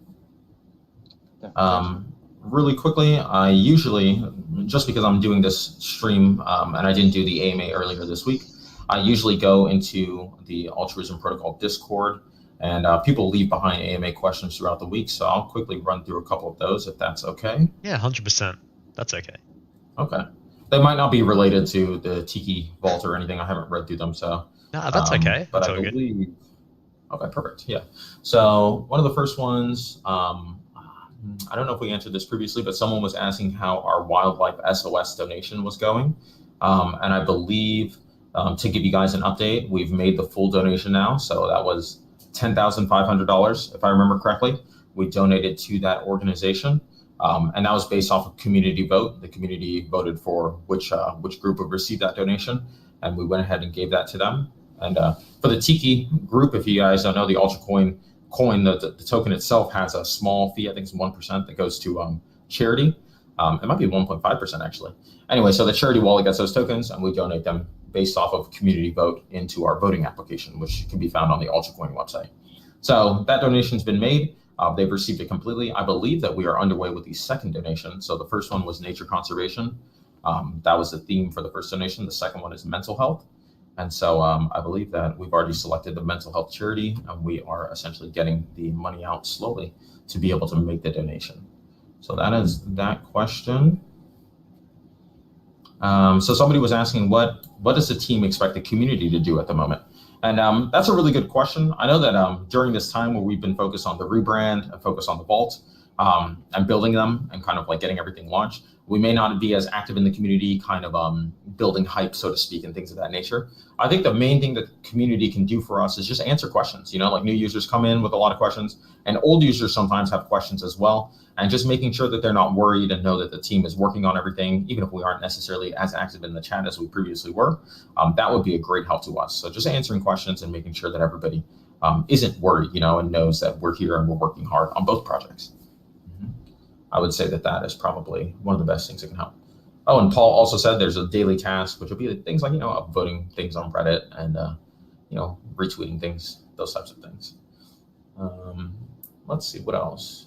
Really quickly, I usually, just because I'm doing this stream and I didn't do the AMA earlier this week, I usually go into the Altruism Protocol Discord, and people leave behind AMA questions throughout the week. So I'll quickly run through a couple of those if that's okay. Yeah, 100%. That's okay. Okay. They might not be related to the TIKI vault or anything. I haven't read through them, so. No, that's okay. But that's I believe. Good. Okay, perfect. Yeah. So one of the first ones, I don't know if we answered this previously, but someone was asking how our wildlife SOS donation was going. And I believe, to give you guys an update, we've made the full donation now. So that was $10,500, if I remember correctly. We donated to that organization. And that was based off of community vote. The community voted for which group would receive that donation. And we went ahead and gave that to them. And for the TIKI group, if you guys don't know, the Ultra coin, the token itself has a small fee. I think it's 1% that goes to charity. It might be 1.5% actually. Anyway, so the charity wallet gets those tokens, and we donate them based off of community vote into our voting application, which can be found on the Ultracoin website. So that donation's been made. They've received it completely. I believe that we are underway with the second donation. So the first one was nature conservation. That was the theme for the first donation. The second one is mental health. And so I believe that we've already selected the mental health charity, and we are essentially getting the money out slowly to be able to make the donation. So that is that question. So somebody was asking, what does the team expect the community to do at the moment? And that's a really good question. I know that during this time where we've been focused on the rebrand and focused on the vault and building them and kind of like getting everything launched, we may not be as active in the community, kind of building hype, so to speak, and things of that nature. I think the main thing that the community can do for us is just answer questions. Like new users come in with a lot of questions, and old users sometimes have questions as well. And just making sure that they're not worried and know that the team is working on everything, even if we aren't necessarily as active in the chat as we previously were, that would be a great help to us. So just answering questions and making sure that everybody isn't worried, and knows that we're here and we're working hard on both projects. I would say that that is probably one of the best things that can help. Oh, and Paul also said there's a daily task, which will be things like, upvoting things on Reddit and, retweeting things, those types of things. Let's see, what else?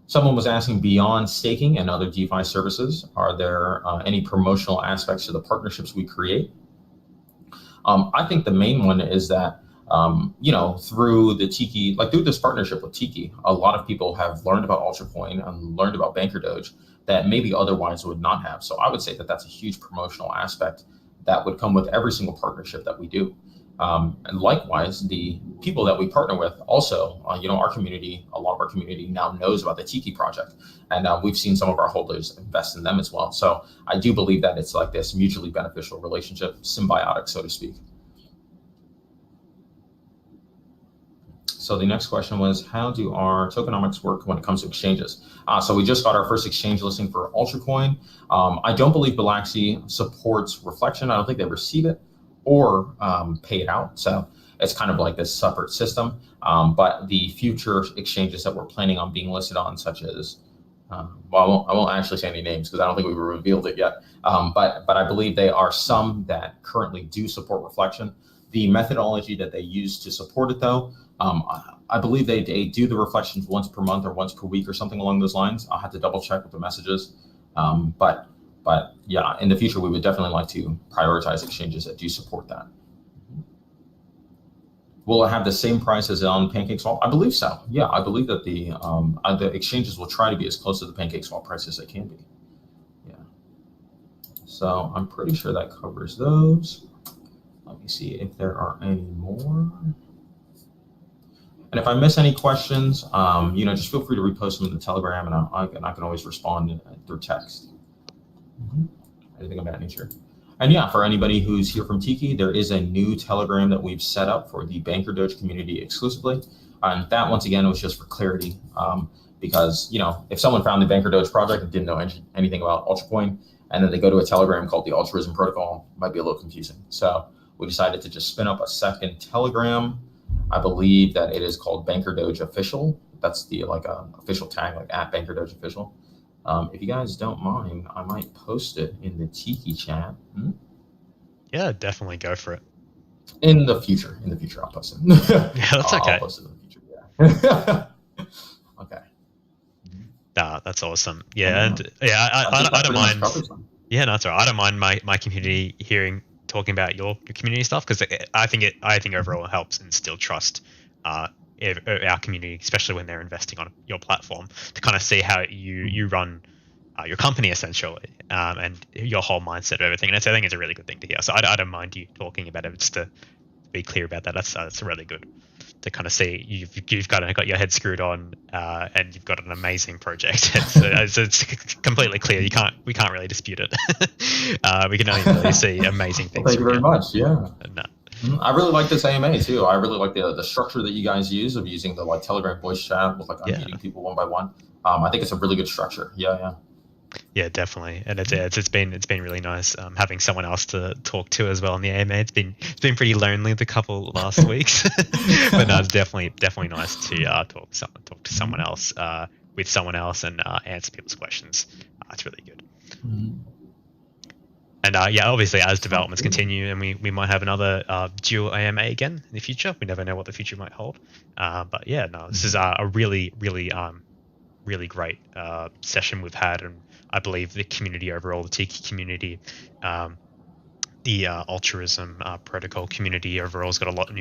Someone was asking, beyond staking and other DeFi services, are there any promotional aspects to the partnerships we create? I think the main one is that through the Tiki, like through this partnership with Tiki, a lot of people have learned about UltraCoin and learned about BankerDoge that maybe otherwise would not have. So I would say that that's a huge promotional aspect that would come with every single partnership that we do. And likewise, the people that we partner with also, our community, a lot of our community now knows about the Tiki project. And we've seen some of our holders invest in them as well. So I do believe that it's like this mutually beneficial relationship, symbiotic, so to speak. So the next question was, how do our tokenomics work when it comes to exchanges? So we just got our first exchange listing for UltraCoin. I don't believe Bilaxi supports reflection. I don't think they receive it or pay it out. So it's kind of like this separate system. But the future exchanges that we're planning on being listed on, such as, I won't actually say any names because I don't think we've revealed it yet. But I believe they are some that currently do support reflection. The methodology that they use to support it, though, I believe they do the reflections once per month or once per week or something along those lines. I'll have to double check with the messages. But yeah, in the future, we would definitely like to prioritize exchanges that do support that. Will it have the same price as on PancakeSwap? I believe so. Yeah, I believe that the exchanges will try to be as close to the PancakeSwap price as they can be. Yeah. So I'm pretty sure that covers those. Let me see if there are any more. And if I miss any questions, just feel free to repost them in the Telegram, and I can always respond through text. Anything of that nature. And yeah, for anybody who's here from Tiki, there is a new Telegram that we've set up for the BankerDoge community exclusively. And that, once again, was just for clarity, because if someone found the BankerDoge project and didn't know anything about UltraCoin, and then they go to a Telegram called the Altruism Protocol, it might be a little confusing. So we decided to just spin up a second Telegram. I believe that it is called BankerDoge Official. That's the official tag, like at BankerDoge Official. If you guys don't mind, I might post it in the Tiki chat. Yeah, definitely go for it. In the future, I'll post it. Yeah, that's okay. I'll post it in the future. Yeah. Okay. Nah, that's awesome. Yeah, and yeah, I don't mind. Yeah, no, that's all right. I don't mind my community talking about your community stuff, because I think overall it helps instill trust our community, especially when they're investing on your platform, to kind of see how you run your company essentially, and your whole mindset of everything. And I think it's a really good thing to hear. So I don't mind you talking about it, just to be clear about that. That's really good to kind of see you've got your head screwed on, and you've got an amazing project. It's completely clear. We can't really dispute it. We can only really see amazing things. Thank you very much. Yeah. I really like this AMA too. I really like the structure that you guys use of using the Telegram voice chat with unmuting people one by one. I think it's a really good structure. Yeah, definitely, and it's been really nice having someone else to talk to as well in the AMA. It's been pretty lonely the couple last weeks, but no, it's definitely nice to talk to someone else with someone else and answer people's questions. It's really good. And obviously, as developments continue, and we might have another dual AMA again in the future. We never know what the future might hold. But yeah, no, this is a really great session we've had, and I believe the community overall, the Tiki community, the altruism protocol community overall has got a lot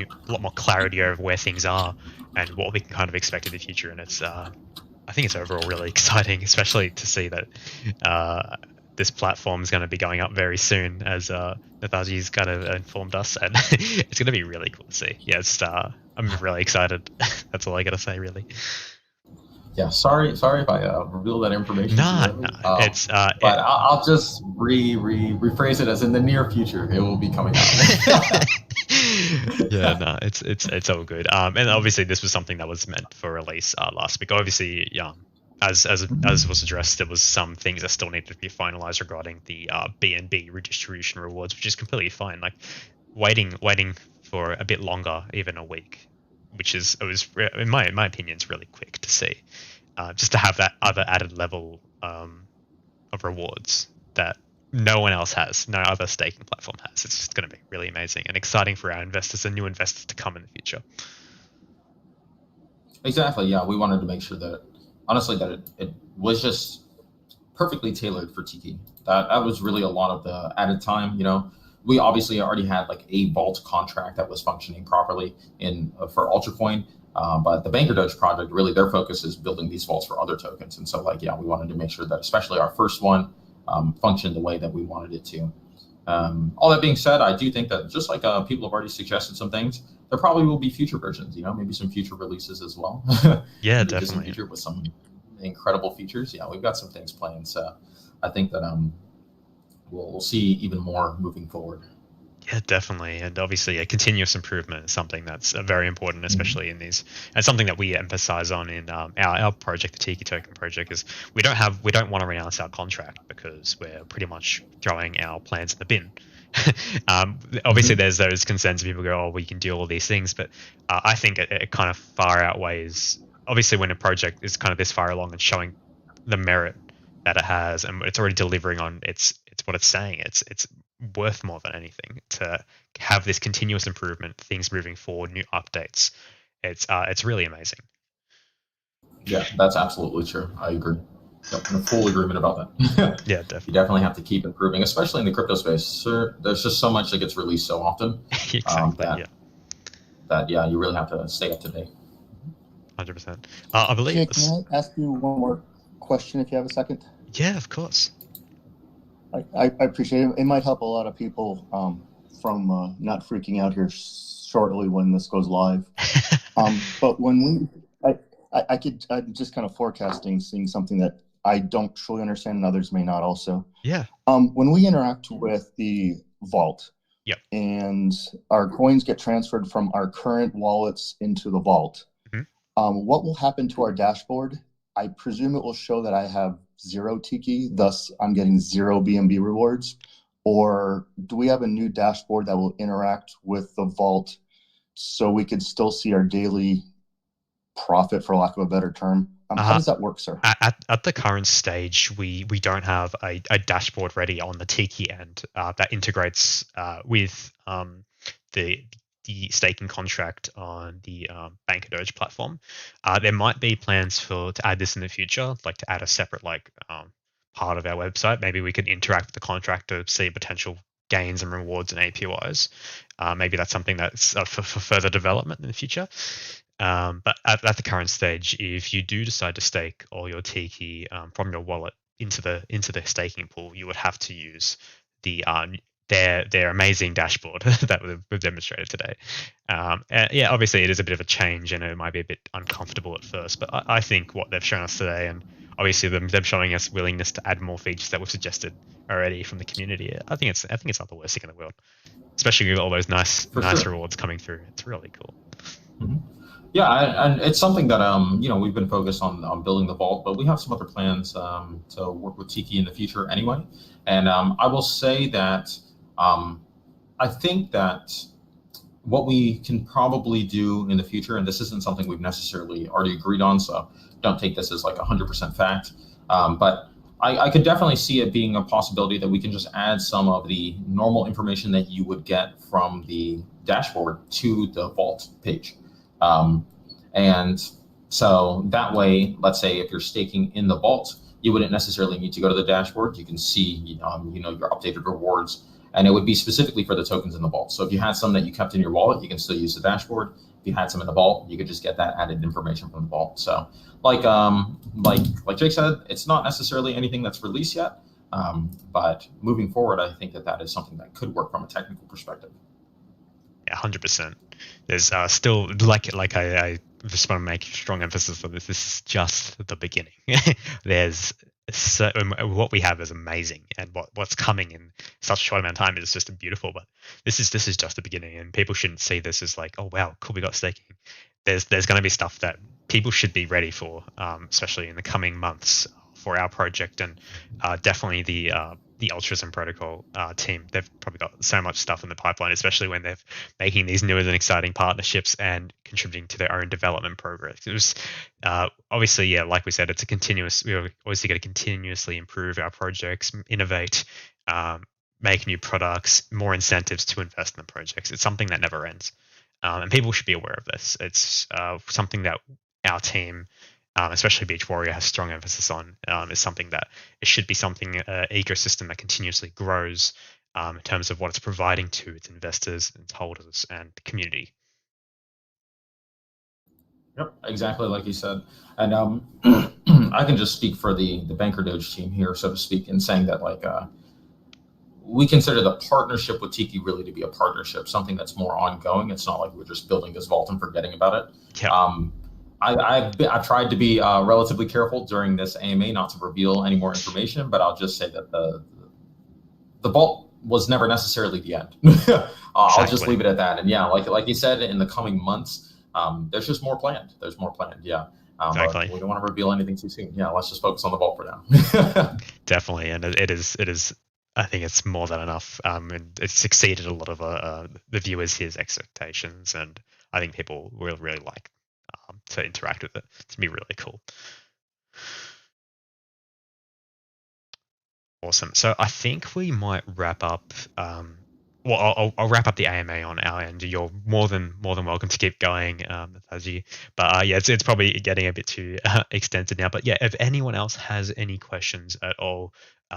more clarity over where things are and what we can kind of expect in the future. And it's I think it's overall really exciting, especially to see that this platform is going to be going up very soon, as Nathaji's kind of informed us, and it's going to be really cool to see. Yeah, I'm really excited. That's all I got to say, really. Yeah, sorry if I reveal that information. No, it's. But I'll just rephrase it as in the near future it will be coming out. Yeah, no, it's all good. And obviously this was something that was meant for release last week. Obviously, as was addressed, there was some things that still needed to be finalized regarding the BNB redistribution rewards, which is completely fine. Like waiting for a bit longer, even a week, it was in my opinion, it's really quick to see, just to have that other added level of rewards that no one else has, no other staking platform has. It's just going to be really amazing and exciting for our investors and new investors to come in the future. Exactly. Yeah, we wanted to make sure that, honestly, that it was just perfectly tailored for Tiki. That was really a lot of the added time. we obviously already had like a vault contract that was functioning properly for Ultracoin. But the BankerDoge project, really their focus is building these vaults for other tokens. And so we wanted to make sure that especially our first one functioned the way that we wanted it to. All that being said, I do think that just like people have already suggested some things, there probably will be future versions, maybe some future releases as well. Yeah, definitely. Future with some incredible features. Yeah, we've got some things planned. So I think that we'll see even more moving forward. Yeah, definitely. And obviously a continuous improvement is something that's very important, especially in these, and something that we emphasize on in our project, the Tiki token project, is we don't want to renounce our contract because we're pretty much throwing our plans in the bin. Obviously there's those concerns, people go, oh, we can do all these things, but I think it kind of far outweighs, obviously when a project is kind of this far along and showing the merit that it has, and it's already delivering on it's what it's saying. It's worth more than anything to have this continuous improvement, things moving forward, new updates. It's really amazing. Yeah, that's absolutely true. I agree. I'm in full agreement about that. Yeah, definitely. You definitely have to keep improving, especially in the crypto space. Sir, there's just so much that gets released so often. Exactly. That you really have to stay up to date. 100%. I believe. Jake, can I ask you one more question if you have a second? Yeah, of course. I appreciate it. It might help a lot of people from not freaking out here shortly when this goes live. But when I'm just kind of forecasting, seeing something that I don't truly understand and others may not also. Yeah. When we interact with the vault, yep, and our coins get transferred from our current wallets into the vault, what will happen to our dashboard? I presume it will show that I have 0 Tiki, thus I'm getting 0 BNB rewards. Or do we have a new dashboard that will interact with the vault so we could still see our daily profit, for lack of a better term? How does that work, sir? At the current stage, we don't have a dashboard ready on the Tiki end that integrates with the staking contract on the BankerDoge platform. There might be plans to add this in the future, like to add a separate part of our website. Maybe we could interact with the contract to see potential gains and rewards and APYs. Maybe that's something that's for further development in the future. But at the current stage, if you do decide to stake all your Tiki from your wallet into the staking pool, you would have to use their amazing dashboard that we've demonstrated today. Yeah, obviously it is a bit of a change and it might be a bit uncomfortable at first, but I think what they've shown us today, and obviously them showing us willingness to add more features that we've suggested already from the community, I think it's not the worst thing in the world, especially with all those nice rewards coming through. It's really cool. Mm-hmm. Yeah, and it's something that we've been focused on building the vault, but we have some other plans to work with Tiki in the future anyway. And I will say that I think that what we can probably do in the future, and this isn't something we've necessarily already agreed on, so don't take this as like 100% fact, but I could definitely see it being a possibility that we can just add some of the normal information that you would get from the dashboard to the vault page. And so that way, let's say if you're staking in the vault, you wouldn't necessarily need to go to the dashboard. You can see, your updated rewards, and it would be specifically for the tokens in the vault. So if you had some that you kept in your wallet, you can still use the dashboard. If you had some in the vault, you could just get that added information from the vault. So like Jake said, it's not necessarily anything that's released yet. But moving forward, I think that is something that could work from a technical perspective. Yeah, 100%. There's still I just want to make strong emphasis on this. This is just the beginning. There's what we have is amazing, and what's coming in such a short amount of time is just beautiful. But this is just the beginning, and people shouldn't see this as like, oh wow, cool, we got staking. There's going to be stuff that people should be ready for, especially in the coming months for our project, and definitely the Altruism Protocol team. They've probably got so much stuff in the pipeline, especially when they're making these new and exciting partnerships and contributing to their own development progress. It was obviously, yeah, like we said, it's a continuous. We obviously got to continuously improve our projects, innovate, make new products, more incentives to invest in the projects. It's something that never ends, and people should be aware of this. It's something that our team, especially Beach Warrior, has strong emphasis on. Is something that it should be something ecosystem that continuously grows in terms of what it's providing to its investors, its holders, and the community. Yep, exactly like you said. And I can just speak for the BankerDoge team here, so to speak, in saying that we consider the partnership with Tiki really to be a partnership, something that's more ongoing. It's not like we're just building this vault and forgetting about it. Yeah. I've tried to be relatively careful during this AMA not to reveal any more information, but I'll just say that the vault was never necessarily the end. I'll just leave it at that. And yeah, like you said, in the coming months, there's just more planned. There's more planned. Yeah. Exactly. But we don't want to reveal anything too soon. Yeah, let's just focus on the vault for now. Definitely, and it is. I think it's more than enough, and it's exceeded a lot of the viewers' here's expectations, and I think people will really like to interact with it. It's gonna be really cool. Awesome. So I think we might wrap up. Well, I'll wrap up the AMA on our end. You're more than welcome to keep going, Nathanaji. But yeah, it's probably getting a bit too extensive now. But yeah, if anyone else has any questions at all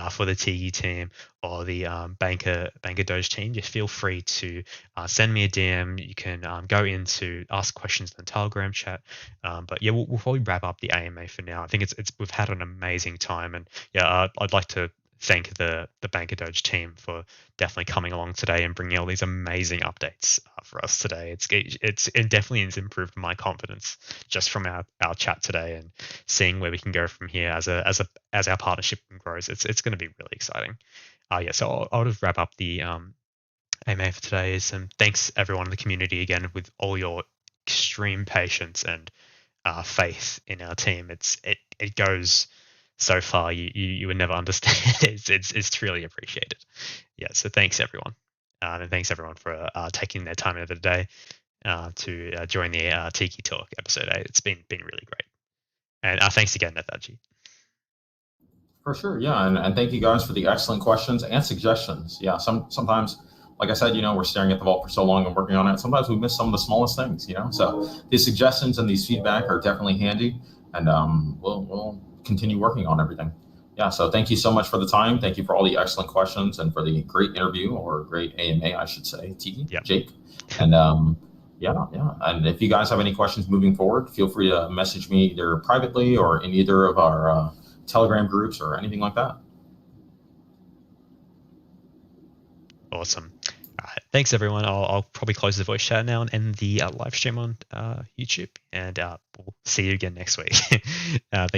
for the TIKI team or the BankerDoge team, just feel free to send me a DM. You can go into ask questions in the Telegram chat. But yeah, we'll probably wrap up the AMA for now. I think we've had an amazing time, and yeah, I'd like to thank the BankerDoge team for definitely coming along today and bringing all these amazing updates for us today. It definitely has improved my confidence just from our chat today and seeing where we can go from here as our partnership grows. It's going to be really exciting. Yeah, so I'll just wrap up the AMA for today. And thanks everyone in the community again with all your extreme patience and faith in our team. It goes so far, you would never understand. It's truly appreciated. Yeah, so thanks everyone, and thanks everyone for taking their time out of the day to join the Tiki Talk episode 8. It's been really great, and thanks again, Nathanaji. For sure, yeah, and thank you guys for the excellent questions and suggestions. Yeah, sometimes, like I said, we're staring at the vault for so long and working on it. Sometimes we miss some of the smallest things, So these suggestions and these feedback are definitely handy, and we'll continue working on everything. Yeah, so thank you so much for the time. Thank you for all the excellent questions and for the great interview, or great AMA, I should say, Tiki, yep. Jake. And yeah. And if you guys have any questions moving forward, feel free to message me either privately or in either of our Telegram groups or anything like that. Awesome. Thanks everyone. I'll probably close the voice chat now and end the live stream on YouTube, and we'll see you again next week. Thanks.